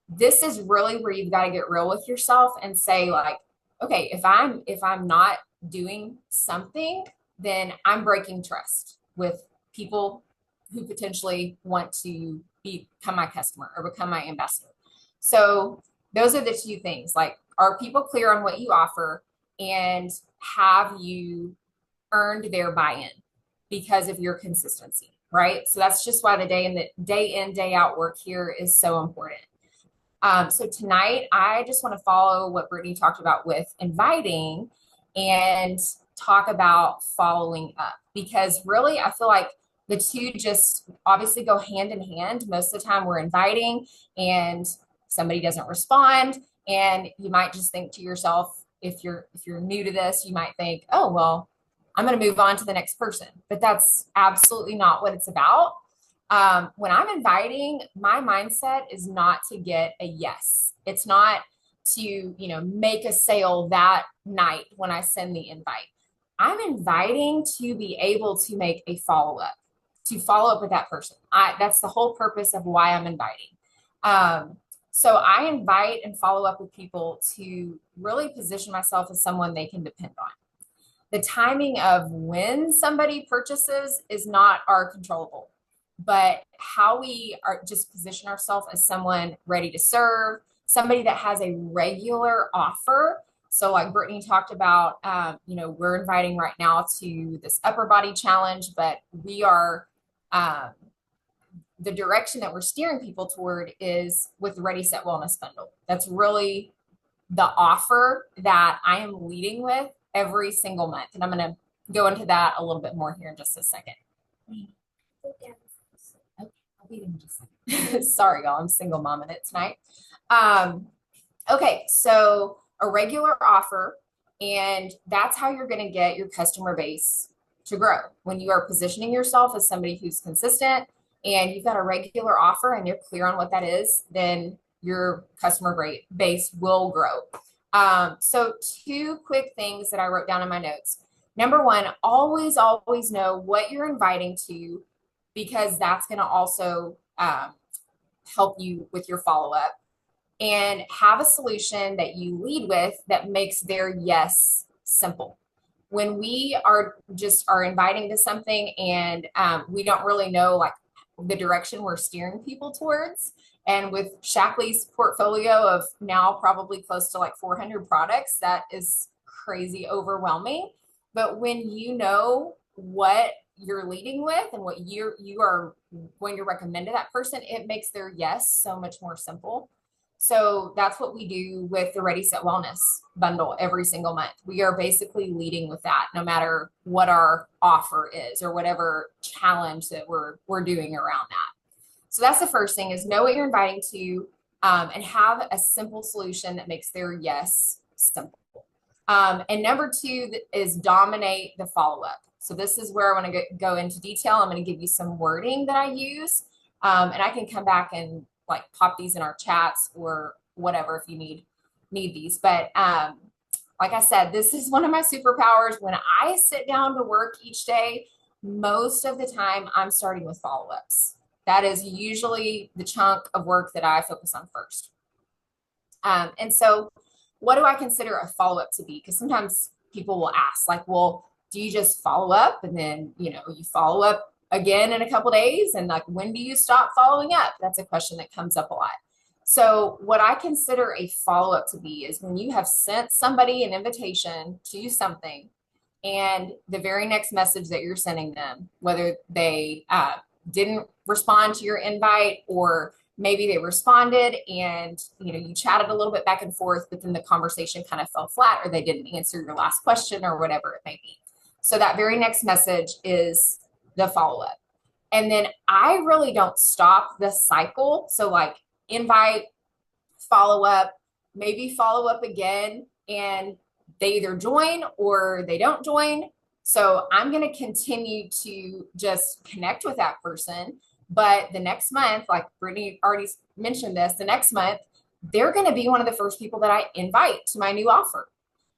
this is really where you've got to get real with yourself and say, like, okay, if I'm not doing something, then I'm breaking trust with people who potentially want to become my customer or become my ambassador. So those are the two things. Like, are people clear on what you offer, and have you earned their buy-in because of your consistency, right? So that's just why the day in, day out work here is so important. So tonight, I just want to follow what Brittany talked about with inviting and talk about following up, because really, I feel like the two just obviously go hand in hand. Most of the time, we're inviting and somebody doesn't respond, and you might just think to yourself, if you're new to this, you might think, oh well, I'm going to move on to the next person, but that's absolutely not what it's about. When I'm inviting, my mindset is not to get a yes. It's not to, make a sale that night when I send the invite. I'm inviting to be able to make a follow up, to follow up with that person. That's the whole purpose of why I'm inviting. So I invite and follow up with people to really position myself as someone they can depend on. The timing of when somebody purchases is not our controllable, but how we are just position ourselves as someone ready to serve, somebody that has a regular offer. So like Brittany talked about, we're inviting right now to this upper body challenge, but we are, the direction that we're steering people toward is with the Ready Set Wellness Bundle. That's really the offer that I am leading with every single month. And I'm going to go into that a little bit more here in just a second. Okay, I'll be in just a second. Sorry, y'all. I'm single momming it tonight. Okay, so a regular offer, and that's how you're going to get your customer base to grow. When you are positioning yourself as somebody who's consistent and you've got a regular offer and you're clear on what that is, then your customer base will grow. So two quick things that I wrote down in my notes. Number one, always know what you're inviting to, because that's going to also help you with your follow-up. And have a solution that you lead with that makes their yes simple. When we are inviting to something and we don't really know like the direction we're steering people towards. And with Shaklee's portfolio of now probably close to like 400 products, that is crazy overwhelming. But when you know what you're leading with and what you are going to recommend to that person, it makes their yes so much more simple. So that's what we do with the Ready Set Wellness Bundle every single month. We are basically leading with that, no matter what our offer is or whatever challenge that we're doing around that. So that's the first thing, is know what you're inviting to, and have a simple solution that makes their yes simple. And number two is dominate the follow-up. So this is where I want to go into detail. I'm going to give you some wording that I use, and I can come back and like pop these in our chats or whatever if you need these. But like I said, this is one of my superpowers. When I sit down to work each day, most of the time I'm starting with follow-ups. That is usually the chunk of work that I focus on first. And so what do I consider a follow-up to be? Because sometimes people will ask, like, well, do you just follow up and then, you follow up again in a couple days? And like, when do you stop following up? That's a question that comes up a lot. So what I consider a follow-up to be is when you have sent somebody an invitation to something, and the very next message that you're sending them, whether they didn't respond to your invite, or maybe they responded and you chatted a little bit back and forth, but then the conversation kind of fell flat, or they didn't answer your last question, or whatever it may be. So that very next message is the follow-up. And then I really don't stop the cycle. So like invite, follow up, maybe follow up again, and they either join or they don't join. So I'm going to continue to just connect with that person. But the next month, like Brittany already mentioned this, the next month, they're going to be one of the first people that I invite to my new offer.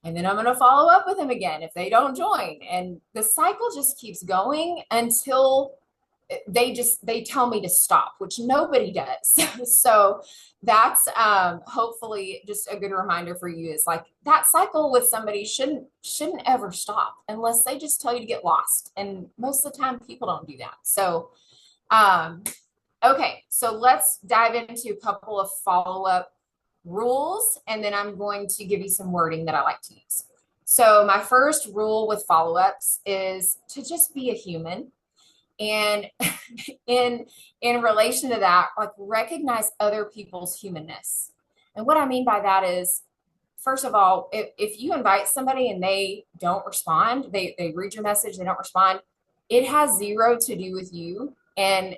And then I'm going to follow up with them again if they don't join. And the cycle just keeps going until they tell me to stop, which nobody does. So that's hopefully just a good reminder for you, is like that cycle with somebody shouldn't ever stop unless they just tell you to get lost. And most of the time people don't do that. So um, okay, so let's dive into a couple of follow-up rules, and then I'm going to give you some wording that I like to use. So my first rule with follow-ups is to just be a human. And in in relation to that, like recognize other people's humanness. And what I mean by that is, first of all, if you invite somebody and they don't respond, they read your message, they don't respond, it has zero to do with you and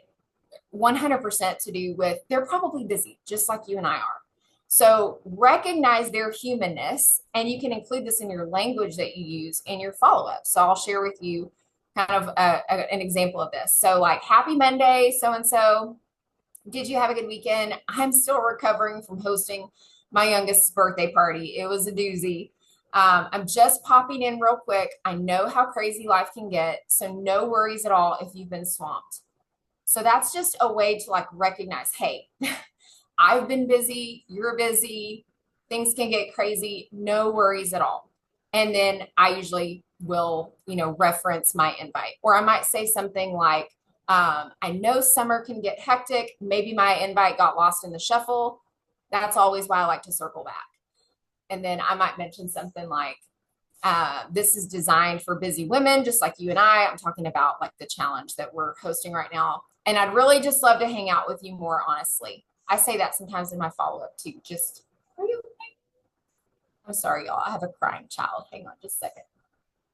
100% to do with they're probably busy, just like you and I are. So recognize their humanness, and you can include this in your language that you use in your follow up. So I'll share with you kind of an example of this. So, like, happy Monday, so and so. Did you have a good weekend? I'm still recovering from hosting my youngest's birthday party. It was a doozy. I'm just popping in real quick. I know how crazy life can get, so no worries at all if you've been swamped. So that's just a way to like recognize, hey, I've been busy, you're busy, things can get crazy, no worries at all. And then I usually will, reference my invite. Or I might say something like, I know summer can get hectic. Maybe my invite got lost in the shuffle. That's always why I like to circle back. And then I might mention something like, this is designed for busy women, just like you and I. I'm talking about like the challenge that we're hosting right now. And I'd really just love to hang out with you more, honestly. I say that sometimes in my follow up too. Just, are you okay? I'm sorry, y'all. I have a crying child. Hang on just a second.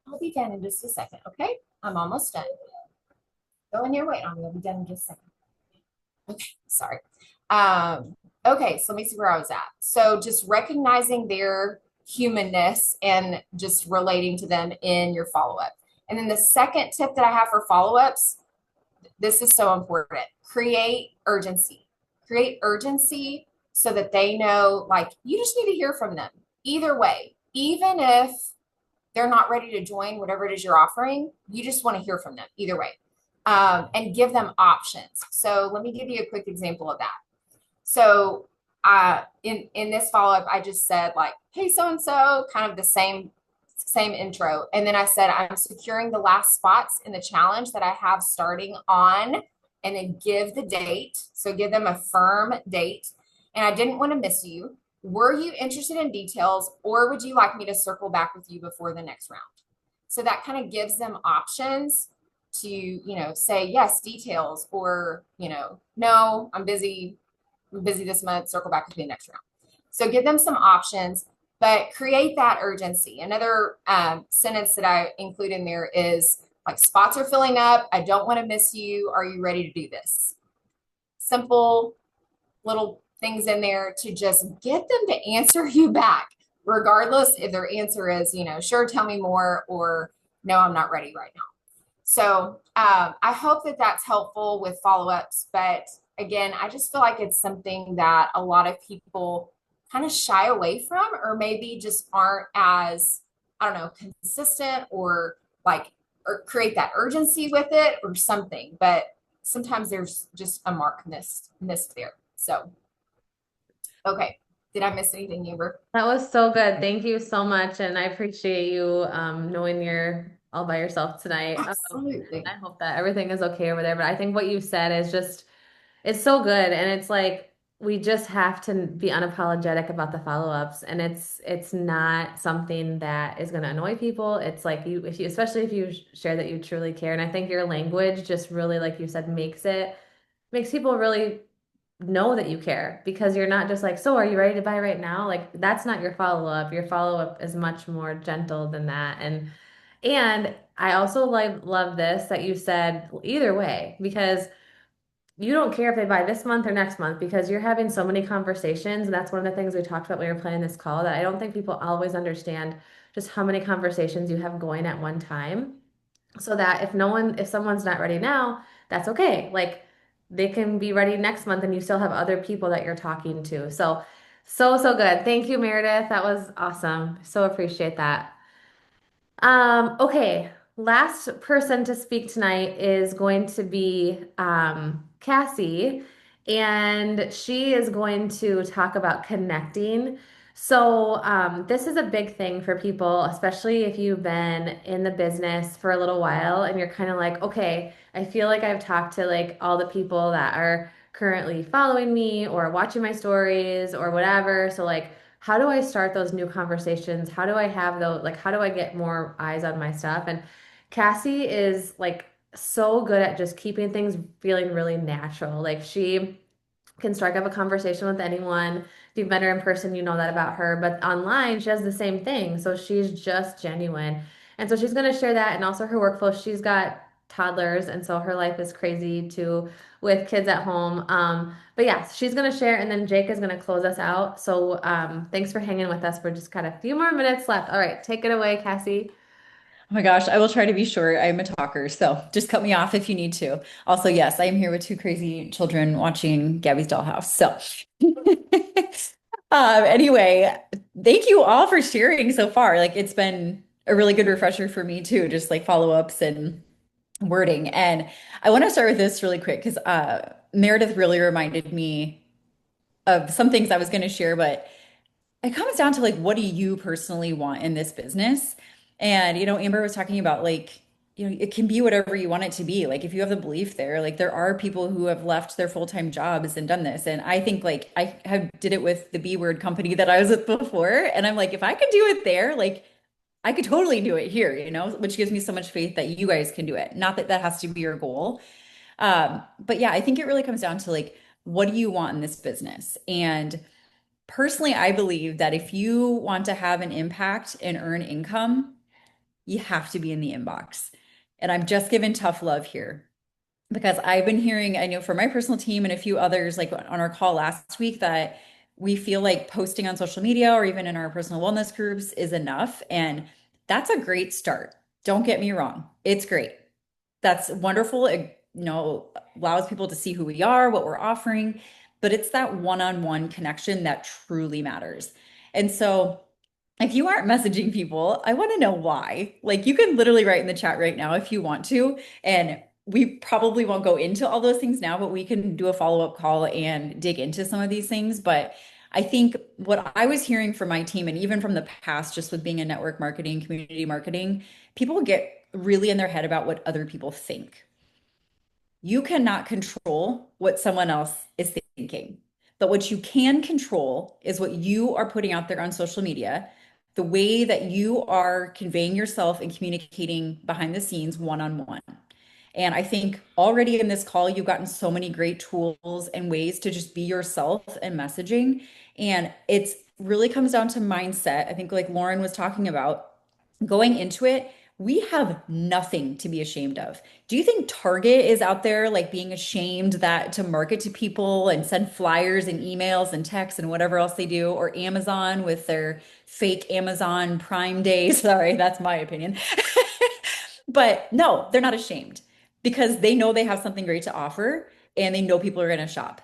I'll be done in just a second, okay? I'm almost done. Go in your way. I'm going to be done in just a second. Okay, sorry. Okay, so let me see where I was at. So just recognizing their humanness and just relating to them in your follow up. And then the second tip that I have for follow ups, this is so important. Create urgency. Create urgency so that they know, like, you just need to hear from them. Either way, even if they're not ready to join whatever it is you're offering, you just want to hear from them either way. And give them options. So let me give you a quick example of that. So in this follow-up, I just said like, hey, so-and-so, kind of the same intro. And then I said, I'm securing the last spots in the challenge that I have starting on, and then give the date. So give them a firm date. And I didn't want to miss you. Were you interested in details, or would you like me to circle back with you before the next round? So that kind of gives them options to, say yes, details, or, no, I'm busy this month, circle back with me next round. So give them some options, but create that urgency. Another sentence that I include in there is like, spots are filling up. I don't want to miss you. Are you ready to do this? Simple little things in there to just get them to answer you back, regardless if their answer is, sure, tell me more, or no, I'm not ready right now. So I hope that that's helpful with follow-ups. But again, I just feel like it's something that a lot of people kind of shy away from, or maybe just aren't as, I don't know, consistent, or like, or create that urgency with it or something. But sometimes there's just a mark missed there. So, okay. Did I miss anything, Amber? That was so good. Thank you so much. And I appreciate you knowing you're all by yourself tonight. Absolutely. I hope that everything is okay over there. But I think what you said is just, it's so good. And it's like, we just have to be unapologetic about the follow-ups. And it's not something that is going to annoy people. It's like if you, especially if you share that you truly care. And I think your language just really, like you said, makes people really know that you care, because you're not just like, so are you ready to buy right now? Like, that's not your follow-up. Your follow-up is much more gentle than that. And I also love this that you said either way, because you don't care if they buy this month or next month, because you're having so many conversations. And that's one of the things we talked about when we were planning this call, that I don't think people always understand just how many conversations you have going at one time. So that if someone's not ready now, that's okay. Like, they can be ready next month and you still have other people that you're talking to. So good. Thank you, Meredith. That was awesome. So appreciate that. Okay. last person to speak tonight is going to be Cassie, and she is going to talk about connecting. So, this is a big thing for people, especially if you've been in the business for a little while and you're kind of like, okay, I feel like I've talked to like all the people that are currently following me or watching my stories or whatever. So, like, how do I start those new conversations? How do I have those, like, how do I get more eyes on my stuff? And Cassie is like so good at just keeping things feeling really natural. Like she can strike up a conversation with anyone. If you've met her in person, you know that about her. But online, she does the same thing. So she's just genuine. And so she's going to share that and also her workflow. She's got toddlers, and so her life is crazy too with kids at home. But yeah, she's going to share, and then Jake is going to close us out. So thanks for hanging with us. We're just got a few more minutes left. All right, take it away, Cassie. Oh my gosh, I will try to be short. I'm a talker, so just cut me off if you need to. Also, yes, I am here with two crazy children watching Gabby's Dollhouse. So, anyway, thank you all for sharing so far. Like, it's been a really good refresher for me too, just like follow-ups and wording. And I want to start with this really quick because Meredith really reminded me of some things I was going to share, but it comes down to like, what do you personally want in this business? And, Amber was talking about like, it can be whatever you want it to be. Like, if you have the belief there, like, there are people who have left their full-time jobs and done this. And I think like I have did it with the B word company that I was with before. And I'm like, if I could do it there, like, I could totally do it here, which gives me so much faith that you guys can do it. Not that that has to be your goal. But yeah, I think it really comes down to like, what do you want in this business? And personally, I believe that if you want to have an impact and earn income, you have to be in the inbox. And I'm just giving tough love here because I've been hearing, I know from my personal team and a few others, like on our call last week, that we feel like posting on social media or even in our personal wellness groups is enough. And that's a great start. Don't get me wrong. It's great. That's wonderful. It, allows people to see who we are, what we're offering, but it's that one-on-one connection that truly matters. And so if you aren't messaging people, I want to know why. Like, you can literally write in the chat right now if you want to. And we probably won't go into all those things now, but we can do a follow-up call and dig into some of these things. But I think what I was hearing from my team and even from the past, just with being in network marketing, community marketing, people get really in their head about what other people think. You cannot control what someone else is thinking. But what you can control is what you are putting out there on social media, the way that you are conveying yourself and communicating behind the scenes one on one. And I think already in this call, you've gotten so many great tools and ways to just be yourself and messaging. And it's really comes down to mindset. I think, like Lauren was talking about, going into it, we have nothing to be ashamed of. Do you think Target is out there like being ashamed that to market to people and send flyers and emails and texts and whatever else they do, or Amazon with their fake Amazon Prime Day? Sorry, that's my opinion. But no, they're not ashamed because they know they have something great to offer and they know people are going to shop.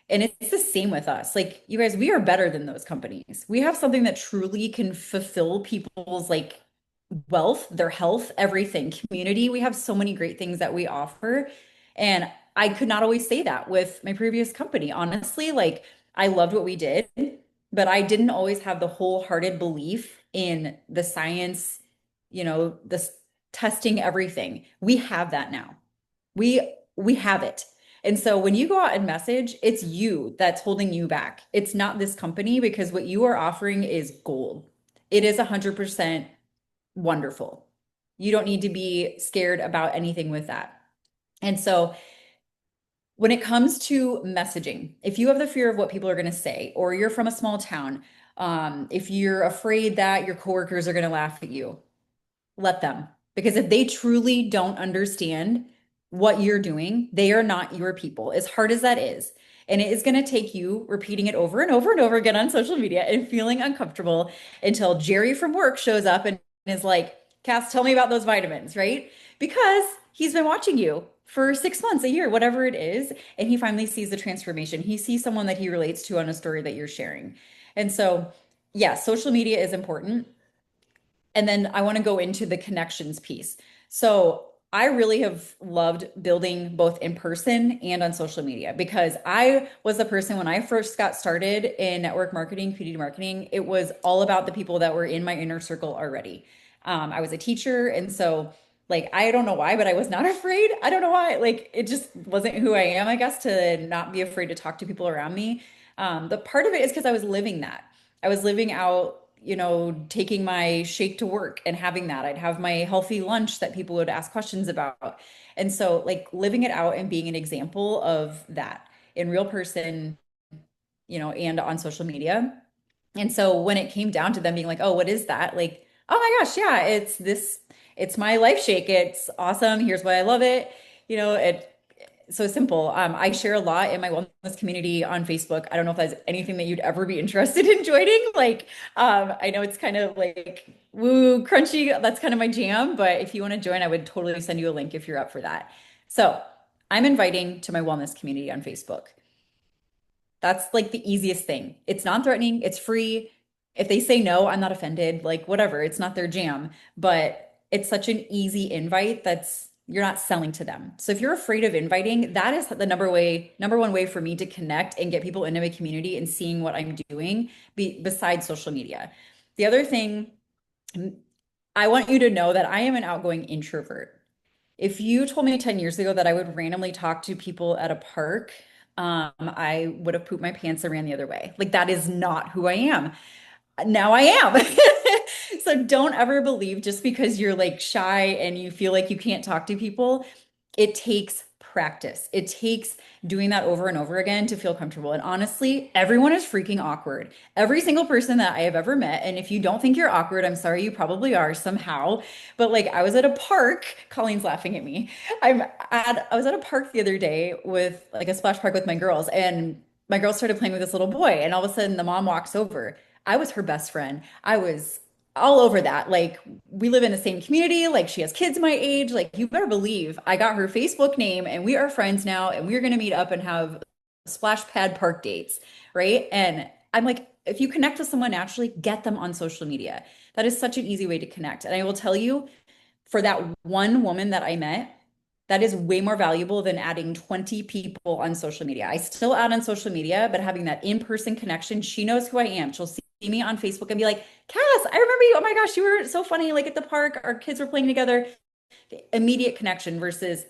And it's the same with us. Like, you guys, we are better than those companies. We have something that truly can fulfill people's like wealth, their health, everything, community. We have so many great things that we offer. And I could not always say that with my previous company. Honestly, like, I loved what we did, but I didn't always have the wholehearted belief in the science, this testing everything. We have that now. We have it. And so when you go out and message, it's you that's holding you back. It's not this company, because what you are offering is gold. It is 100% wonderful. You don't need to be scared about anything with that. And so when it comes to messaging, if you have the fear of what people are going to say, or you're from a small town, if you're afraid that your coworkers are going to laugh at you, let them. Because if they truly don't understand what you're doing, they are not your people, as hard as that is. And it is going to take you repeating it over and over and over again on social media and feeling uncomfortable until Jerry from work shows up and is like, Cass, tell me about those vitamins, right? Because he's been watching you for 6 months, a year, whatever it is. And he finally sees the transformation. He sees someone that he relates to on a story that you're sharing. And so, yeah, social media is important. And then I want to go into the connections piece. So I really have loved building both in person and on social media because I was the person when I first got started in network marketing, PD marketing, it was all about the people that were in my inner circle already. I was a teacher, and so like I don't know why, but I was not afraid. I don't know why. Like it just wasn't who I am, I guess, to not be afraid to talk to people around me. The part of it is because I was living that. I was living out, taking my shake to work and having that. I'd have my healthy lunch that people would ask questions about. And so, like, living it out and being an example of that in real person, and on social media. And so, when it came down to them being like, oh, what is that? Like, oh my gosh, yeah, it's this, it's my life shake. It's awesome. Here's why I love it. It so simple. I share a lot in my wellness community on Facebook. I don't know if that's anything that you'd ever be interested in joining. Like, I know it's kind of like woo crunchy. That's kind of my jam. But if you want to join, I would totally send you a link if you're up for that. So I'm inviting to my wellness community on Facebook. That's like the easiest thing. It's non-threatening, it's free. If they say no, I'm not offended, like whatever, it's not their jam, but it's such an easy invite that's you're not selling to them. So if you're afraid of inviting, that is the number one way for me to connect and get people into my community and seeing what I'm doing besides social media. The other thing, I want you to know that I am an outgoing introvert. If you told me 10 years ago that I would randomly talk to people at a park, I would have pooped my pants and ran the other way. Like that is not who I am. Now I am. So don't ever believe just because you're like shy and you feel like you can't talk to people, it takes practice. It takes doing that over and over again to feel comfortable. And honestly, everyone is freaking awkward. Every single person that I have ever met. And if you don't think you're awkward, I'm sorry, you probably are somehow. But like I was at a park, Colleen's laughing at me. I was at a park the other day with like a splash park with my girls, and my girls started playing with this little boy, and all of a sudden the mom walks over. I was her best friend. I was all over that. Like we live in the same community, like she has kids my age. Like you better believe I got her Facebook name and we are friends now and we're going to meet up and have splash pad park dates, right? And I'm like, if you connect with someone naturally, get them on social media. That is such an easy way to connect. And I will tell you, for that one woman that I met, that is way more valuable than adding 20 people on social media. I still add on social media, but having that in-person connection, she knows who I am. She'll see me on Facebook and be like, Cass, I remember you. Oh my gosh, you were so funny. Like at the park, our kids were playing together. The immediate connection versus,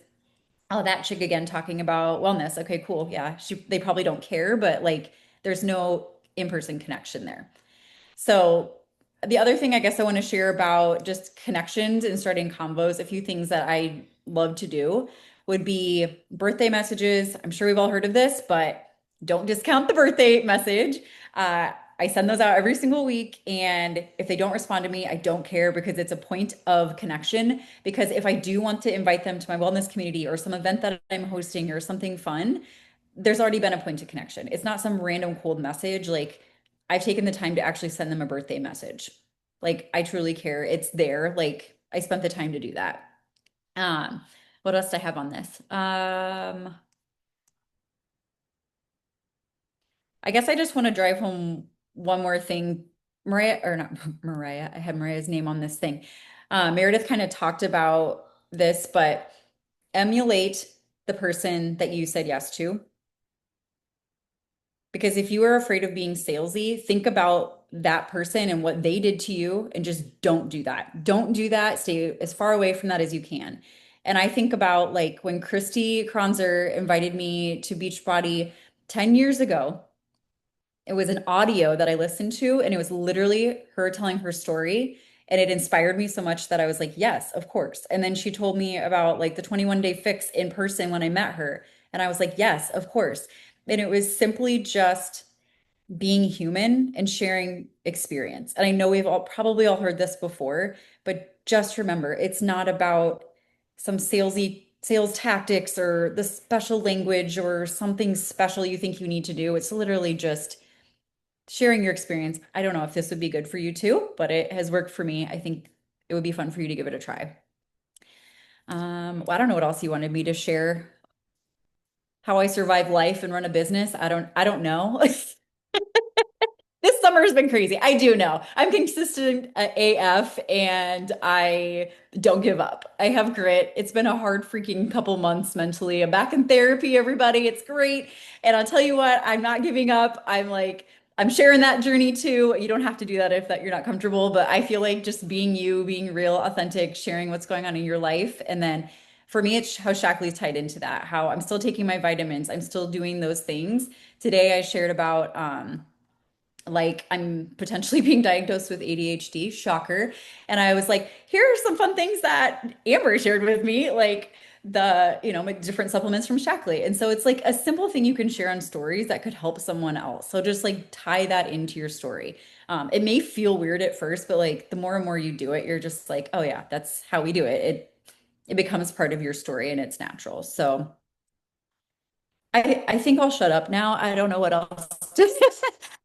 oh, that chick again talking about wellness. Okay, cool. Yeah, they probably don't care, but like there's no in-person connection there. So the other thing I guess I want to share about just connections and starting convos, a few things that I love to do would be birthday messages. I'm sure we've all heard of this, but don't discount the birthday message. I send those out every single week. And if they don't respond to me, I don't care because it's a point of connection. Because if I do want to invite them to my wellness community or some event that I'm hosting or something fun, there's already been a point of connection. It's not some random cold message. Like I've taken the time to actually send them a birthday message. Like I truly care. It's there. Like I spent the time to do that. What else do I have on this? I guess I just want to drive home one more thing. Mariah, or not Mariah, I had Mariah's name on this thing. Meredith kind of talked about this, but emulate the person that you said yes to. Because if you are afraid of being salesy, think about that person and what they did to you and just don't do that. Don't do that. Stay as far away from that as you can. And I think about like when Christy Kronzer invited me to Beachbody 10 years ago. It was an audio that I listened to, and it was literally her telling her story. And it inspired me so much that I was like, yes, of course. And then she told me about like the 21-day fix in person when I met her. And I was like, yes, of course. And it was simply just being human and sharing experience. And I know we've all probably all heard this before, but just remember, it's not about some salesy sales tactics or the special language or something special you think you need to do. It's literally just sharing your experience. I don't know if this would be good for you too, but it has worked for me. I think it would be fun for you to give it a try. Well, I don't know what else you wanted me to share. How I survive life and run a business. I don't know. This summer's been crazy. I do know. I'm consistent at AF and I don't give up. I have grit. It's been a hard freaking couple months mentally. I'm back in therapy, everybody. It's great. And I'll tell you what, I'm not giving up. I'm sharing that journey too. You don't have to do that if that you're not comfortable, but I feel like just being you, being real, authentic, sharing what's going on in your life. And then for me, it's how Shackley's tied into that, how I'm still taking my vitamins. I'm still doing those things. Today I shared about like I'm potentially being diagnosed with ADHD, shocker. And I was like, here are some fun things that Amber shared with me, like my different supplements from Shackley. And so it's like a simple thing you can share on stories that could help someone else. So just like tie that into your story. It may feel weird at first, but like the more and more you do it, you're just like, oh yeah, that's how we do it. It becomes part of your story and it's natural. So I think I'll shut up now. I don't know what else.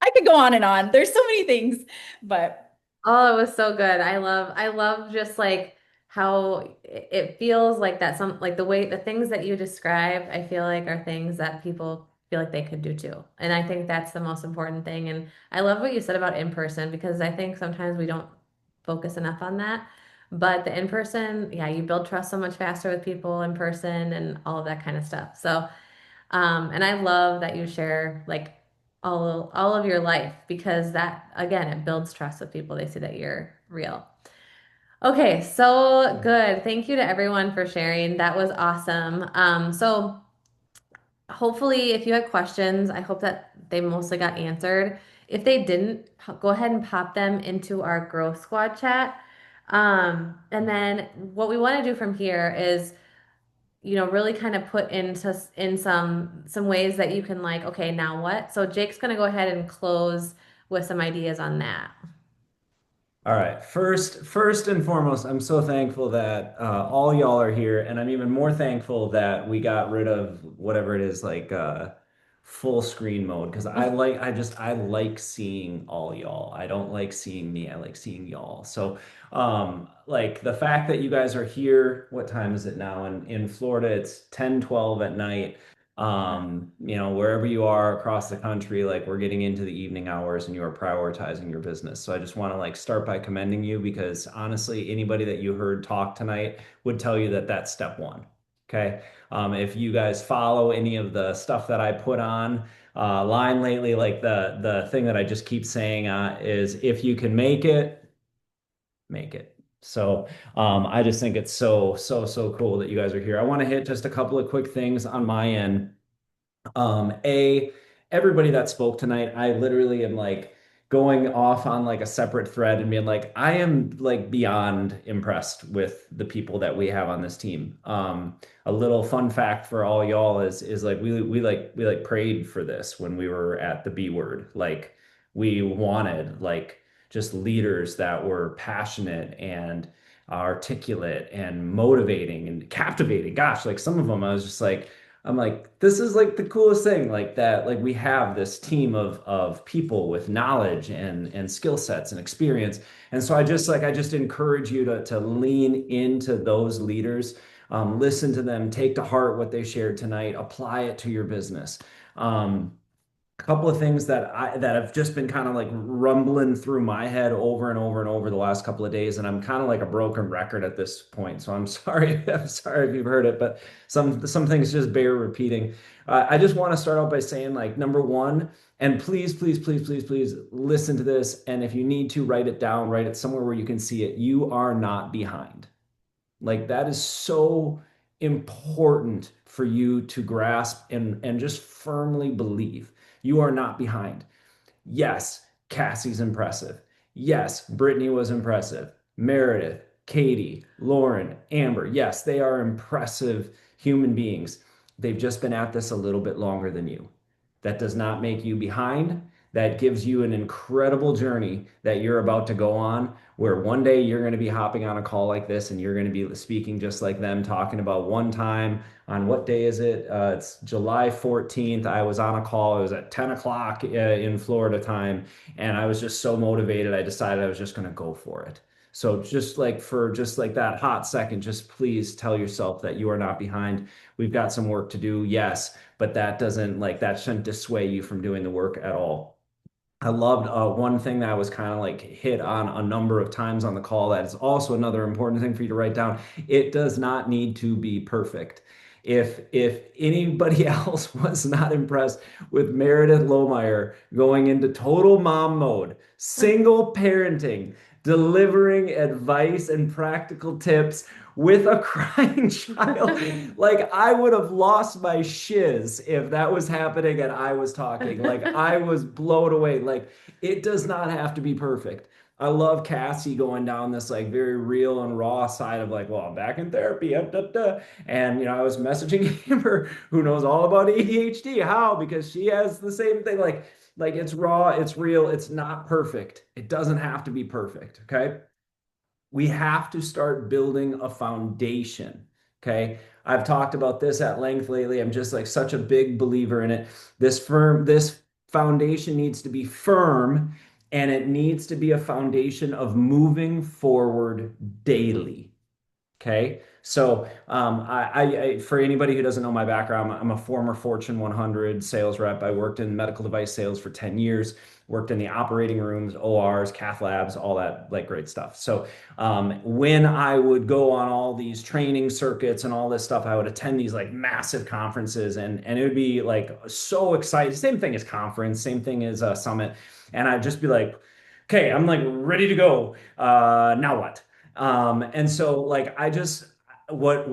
I could go on and on. There's so many things, but Oh, it was so good. I love just like how it feels like that like the way the things that you describe, I feel like are things that people feel like they could do too. And I think that's the most important thing. And I love what you said about in person because I think sometimes we don't focus enough on that. But the in person, yeah, you build trust so much faster with people in person and all of that kind of stuff. So and I love that you share like all of your life because that again it builds trust with people. They see that you're real. Okay, so good. Thank you to everyone for sharing. That was awesome. So hopefully if you had questions, I hope that they mostly got answered. If they didn't, go ahead and pop them into our Growth Squad chat. And then what we want to do from here is really kind of put into in some ways that you can like, okay, now what? So Jake's gonna go ahead and close with some ideas on that. All right. First and foremost, I'm so thankful that all y'all are here, and I'm even more thankful that we got rid of whatever it is like full screen mode because I like seeing all y'all. I don't like seeing me. I like seeing y'all. So like the fact that you guys are here, what time is it now? In Florida, it's 10:12 at night. Wherever you are across the country, like we're getting into the evening hours and you are prioritizing your business. So I just want to like start by commending you because honestly, anybody that you heard talk tonight would tell you that that's step one. Okay. If you guys follow any of the stuff that I put on line lately, like the thing that I just keep saying is if you can make it, make it. So I just think it's so cool that you guys are here. I want to hit just a couple of quick things on my end. A, everybody that spoke tonight, I literally am like going off on like a separate thread and being like, I am like beyond impressed with the people that we have on this team. A little fun fact for all y'all is like we prayed for this when we were at the B word. Like we wanted like just leaders that were passionate and articulate and motivating and captivating. Gosh, like some of them I was just like I'm like, this is like the coolest thing, like that, like we have this team of people with knowledge and skill sets and experience. And so I just encourage you to lean into those leaders, listen to them, take to heart what they shared tonight, apply it to your business. Couple of things that have just been kind of like rumbling through my head over and over and over the last couple of days, and I'm kind of like a broken record at this point. So I'm sorry, I'm sorry if you've heard it, but some things just bear repeating. I just want to start out by saying, like, number one, and please listen to this, and if you need to write it down, write it somewhere where you can see it. You are not behind. Like that is so important for you to grasp and just firmly believe. You are not behind. Yes, Cassie's impressive. Yes, Brittany was impressive. Meredith, Katie, Lauren, Amber. Yes, they are impressive human beings. They've just been at this a little bit longer than you. That does not make you behind. That gives you an incredible journey that you're about to go on, where one day you're going to be hopping on a call like this and you're going to be speaking just like them, talking about one time on what day is it? It's July 14th. I was on a call. It was at 10 o'clock in Florida time. And I was just so motivated. I decided I was just going to go for it. So just like for just like that hot second, just please tell yourself that you are not behind. We've got some work to do. Yes, but that shouldn't dissuade you from doing the work at all. I loved one thing that I was kind of like hit on a number of times on the call. That is also another important thing for you to write down. It does not need to be perfect. If anybody else was not impressed with Meredith Lohmeyer going into total mom mode, single parenting, delivering advice and practical tips with a crying child, like I would have lost my shiz if that was happening and I was talking. Like I was blown away. Like it does not have to be perfect. I love Cassie going down this like very real and raw side of like, well, I'm back in therapy. And I was messaging Amber, who knows all about ADHD. How? Because she has the same thing. Like it's raw, it's real, it's not perfect. It doesn't have to be perfect. Okay. We have to start building a foundation. Okay. I've talked about this at length lately. I'm just like such a big believer in it. This foundation needs to be firm, and it needs to be a foundation of moving forward daily. Okay. So, for anybody who doesn't know my background, I'm a former Fortune 100 sales rep. I worked in medical device sales for 10 years, worked in the operating rooms, ORs, cath labs, all that like great stuff. So, when I would go on all these training circuits and all this stuff, I would attend these like massive conferences, and it would be like so exciting. Same thing as conference, same thing as a summit. And I'd just be like, okay, I'm like ready to go. Now what? And so like I just what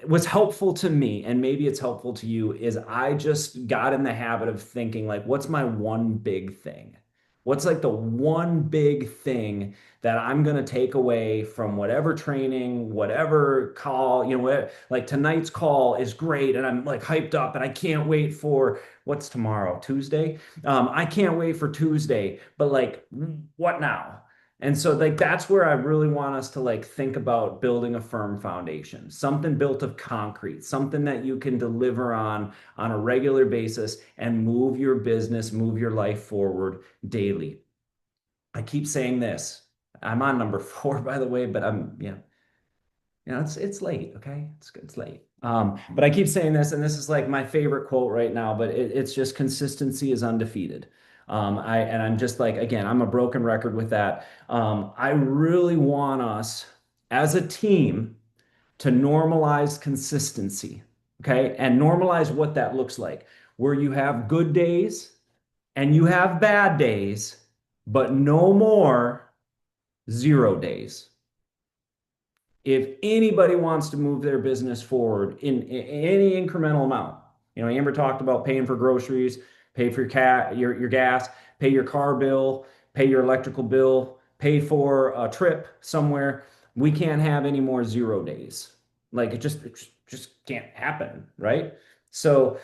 was helpful to me, and maybe it's helpful to you, is I just got in the habit of thinking like, what's my one big thing? What's like the one big thing that I'm gonna take away from whatever training, whatever call, like tonight's call is great, and I'm like hyped up, and I can't wait for what's tomorrow, Tuesday? I can't wait for Tuesday, but like, what now? And so like that's where I really want us to like think about building a firm foundation, something built of concrete, something that you can deliver on a regular basis and move your business, move your life forward daily. I keep saying this. I'm on number 4, by the way, but it's late, okay? It's late. But I keep saying this, and this is like my favorite quote right now, but it's just consistency is undefeated. I'm just like, again, I'm a broken record with that. I really want us as a team to normalize consistency, okay? And normalize what that looks like, where you have good days and you have bad days, but no more 0 days. If anybody wants to move their business forward in any incremental amount, Amber talked about paying for groceries, pay for your gas, pay your car bill, pay your electrical bill, pay for a trip somewhere. We can't have any more 0 days. Like it just can't happen, right? So,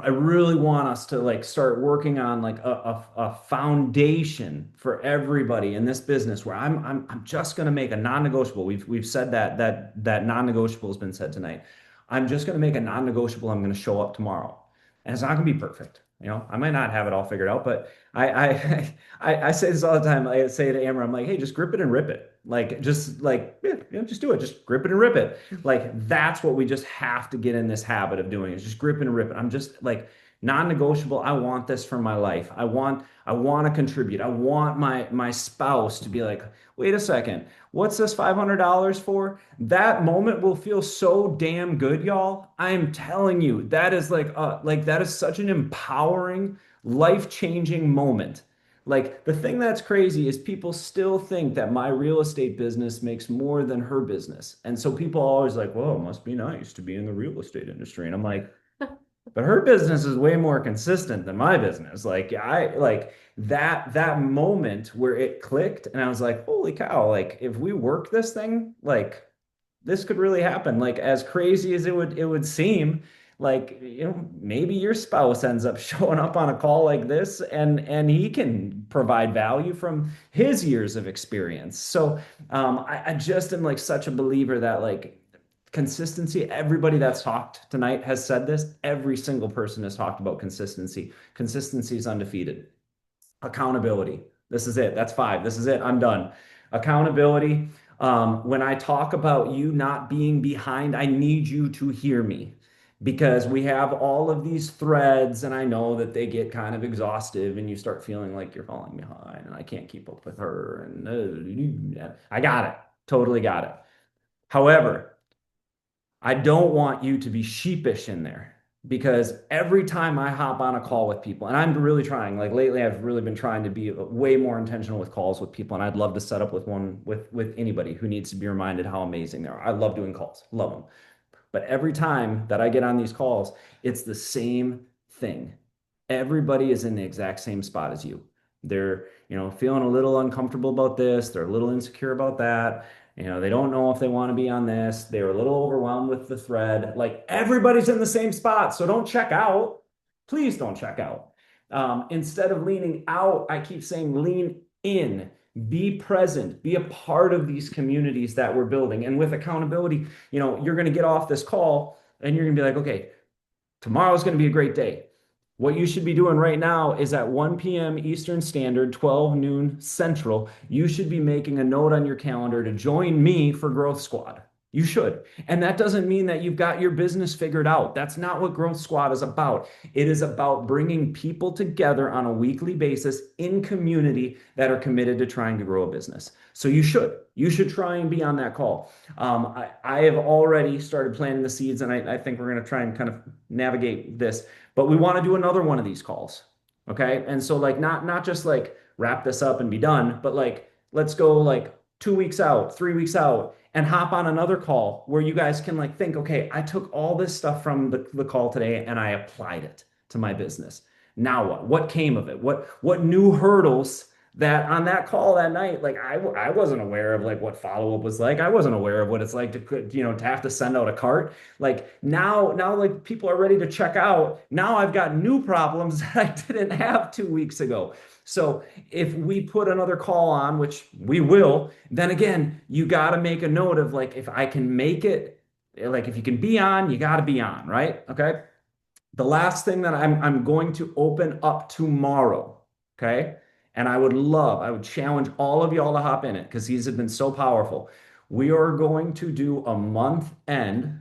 I really want us to like start working on like a foundation for everybody in this business where I'm just going to make a non-negotiable. We've said that non-negotiable has been said tonight. I'm just going to make a non-negotiable. I'm going to show up tomorrow, and it's not going to be perfect. I might not have it all figured out, but I say this all the time. I say to Amber, I'm like, hey, just grip it and rip it. Like just like just do it. Just grip it and rip it. Like that's what we just have to get in this habit of doing, is just grip and rip it. I'm just like non-negotiable. I want this for my life. I want to contribute. I want my spouse to be like, wait a second, what's this $500 for? That moment will feel so damn good, y'all. I'm telling you, that is like that is such an empowering, life-changing moment. Like the thing that's crazy is people still think that my real estate business makes more than her business. And so people are always like, well, it must be nice to be in the real estate industry. And I'm like, but her business is way more consistent than my business. Like I like that moment where it clicked and I was like, holy cow, like if we work this thing, like this could really happen. Like as crazy as it would seem, like maybe your spouse ends up showing up on a call like this, and he can provide value from his years of experience. So I just am like such a believer that like consistency, everybody that's talked tonight has said this. Every single person has talked about consistency. Consistency is undefeated. Accountability. This is it. That's 5. This is it. I'm done. Accountability. When I talk about you not being behind, I need you to hear me, because we have all of these threads, and I know that they get kind of exhaustive and you start feeling like you're falling behind and I can't keep up with her and I got it. Totally got it. However, I don't want you to be sheepish in there because every time I hop on a call with people, and I'm really trying, like lately, I've really been trying to be way more intentional with calls with people, and I'd love to set up with one with anybody who needs to be reminded how amazing they are. I love doing calls, love them. But every time that I get on these calls, it's the same thing. Everybody is in the exact same spot as you. They're, feeling a little uncomfortable about this. They're a little insecure about that. They don't know if they want to be on this. They're a little overwhelmed with the thread. Like everybody's in the same spot. So don't check out. Please don't check out. Instead of leaning out, I keep saying lean in. Be present, be a part of these communities that we're building. And with accountability, you're going to get off this call and you're going to be like, okay, tomorrow's going to be a great day. What you should be doing right now is at 1 p.m. Eastern Standard, 12 noon Central, you should be making a note on your calendar to join me for Growth Squad. You should. And that doesn't mean that you've got your business figured out. That's not what Growth Squad is about. It is about bringing people together on a weekly basis in community that are committed to trying to grow a business. So you should. You should try and be on that call. I have already started planting the seeds, and I think we're going to try and kind of navigate this. But we want to do another one of these calls. Okay. And so like not just like wrap this up and be done, but like let's go like 2 weeks out, 3 weeks out, and hop on another call where you guys can like think, okay, I took all this stuff from the call today and I applied it to my business. Now what? What came of it? What new hurdles that on that call that night, like I wasn't aware of like what follow-up was like. I wasn't aware of what it's like to have to send out a cart. Like now like people are ready to check out. Now I've got new problems that I didn't have 2 weeks ago. So if we put another call on, which we will, then again, you got to make a note of like, if I can make it, like if you can be on, you got to be on, right? Okay. The last thing that I'm going to open up tomorrow, okay? And I would challenge all of y'all to hop in it because these have been so powerful. We are going to do a month end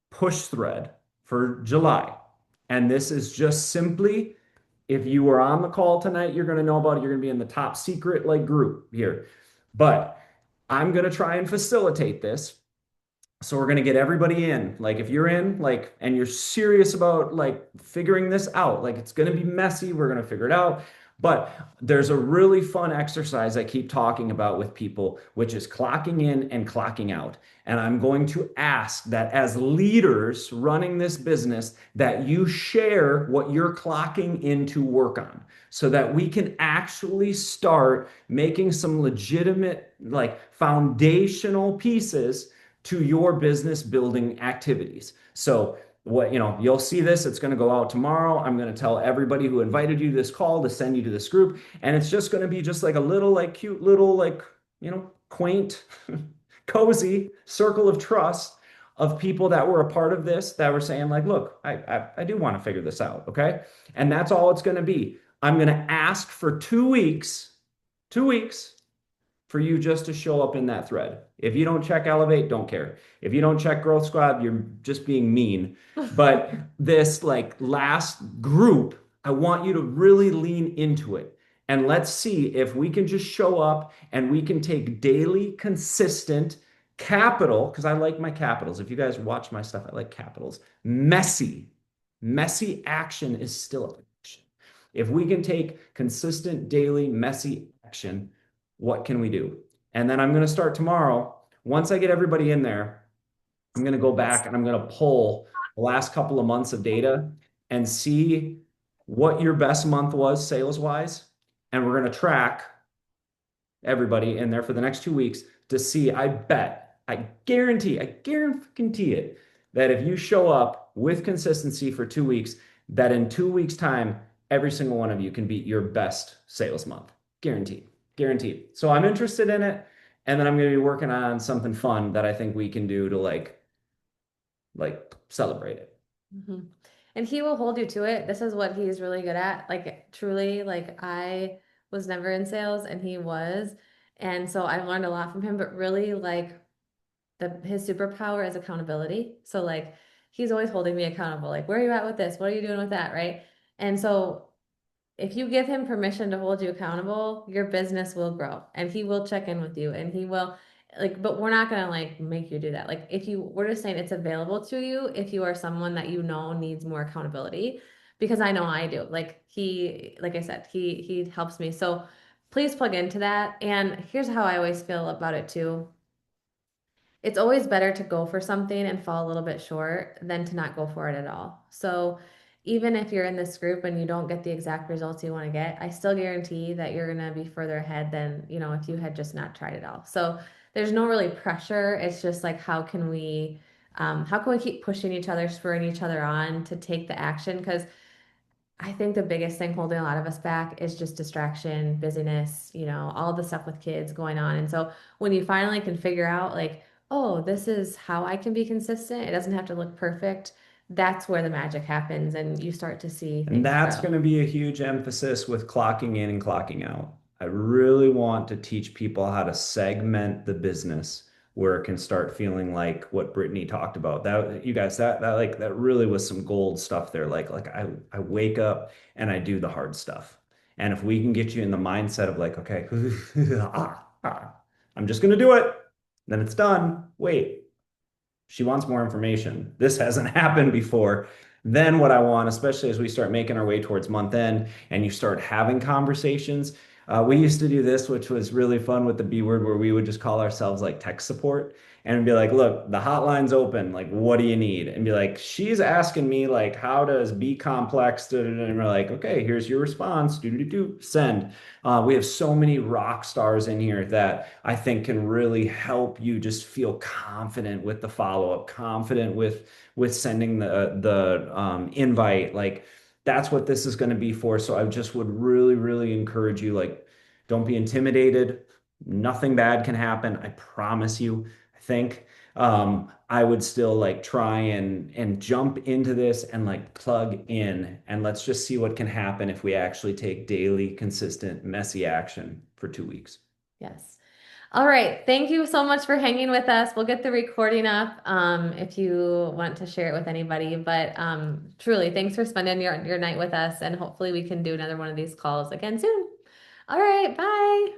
push thread for July. And this is just simply, if you were on the call tonight, you're going to know about it. You're going to be in the top secret like group here. But I'm going to try and facilitate this. So we're going to get everybody in. Like if you're in, like, and you're serious about like figuring this out, like it's going to be messy. We're going to figure it out. But there's a really fun exercise I keep talking about with people, which is clocking in and clocking out. And I'm going to ask that as leaders running this business, that you share what you're clocking in to work on so that we can actually start making some legitimate, like foundational pieces to your business building activities. So you'll see this, it's going to go out tomorrow. I'm going to tell everybody who invited you to this call to send you to this group. And it's just going to be just like a little, like cute little, like, quaint, cozy circle of trust of people that were a part of this that were saying like, look, I do want to figure this out. Okay. And that's all it's going to be. I'm going to ask for 2 weeks for you just to show up in that thread. If you don't check Elevate, don't care. If you don't check Growth Squad, you're just being mean. But this like last group, I want you to really lean into it. And let's see if we can just show up and we can take daily, consistent capital, because I like my capitals. If you guys watch my stuff, I like capitals. Messy action is still action. If we can take consistent, daily, messy action, what can we do? And then I'm going to start tomorrow. Once I get everybody in there, I'm going to go back and I'm going to pull the last couple of months of data and see what your best month was sales wise. And we're going to track everybody in there for the next 2 weeks to see, I guarantee it, that if you show up with consistency for 2 weeks, that in 2 weeks time, every single one of you can beat your best sales month. Guaranteed. So I'm interested in it. And then I'm going to be working on something fun that I think we can do to like celebrate it. Mhm. And he will hold you to it. This is what he's really good at. Like truly, like I was never in sales and he was. And so I learned a lot from him, but really like his superpower is accountability. So like he's always holding me accountable. Like, where are you at with this? What are you doing with that? Right. And so if you give him permission to hold you accountable, your business will grow and he will check in with you and he will like, but we're not gonna like make you do that. Like if you, we're just saying it's available to you if you are someone that you know needs more accountability, because I know I do. Like he, like I said, he helps me. So please plug into that. And here's how I always feel about it too. It's always better to go for something and fall a little bit short than to not go for it at all. So even if you're in this group and you don't get the exact results you want to get, I still guarantee that you're going to be further ahead than, you know, if you had just not tried it all. So there's no really pressure. It's just like, how can we keep pushing each other, spurring each other on to take the action? Because I think the biggest thing holding a lot of us back is just distraction, busyness, you know, all the stuff with kids going on. And so when you finally can figure out, like, oh, this is how I can be consistent, it doesn't have to look perfect. That's where the magic happens, and you start to see And things that's grow. going to be a huge emphasis with clocking in and clocking out. I really want to teach people how to segment the business where it can start feeling like what Brittany talked about. That you guys, that really was some gold stuff there. I wake up and I do the hard stuff. And if we can get you in the mindset of like, okay, I'm just gonna do it, then it's done. Wait, she wants more information. This hasn't happened before. Then what I want, especially as we start making our way towards month end and you start having conversations, we used to do this, which was really fun with the B word, where we would just call ourselves like tech support and be like, look, the hotline's open. Like, what do you need? And be like, she's asking me like, how does B complex? And we're like, okay, here's your response. Do send. We have so many rock stars in here that I think can really help you just feel confident with the follow-up, confident with sending the invite. Like that's what this is going to be for. So I just would really, really encourage you, like, don't be intimidated. Nothing bad can happen. I promise you. I think I would still like try and jump into this and like plug in and let's just see what can happen if we actually take daily, consistent, messy action for 2 weeks. Yes. All right. Thank you so much for hanging with us. We'll get the recording up if you want to share it with anybody. But truly, thanks for spending your night with us. And hopefully we can do another one of these calls again soon. All right. Bye.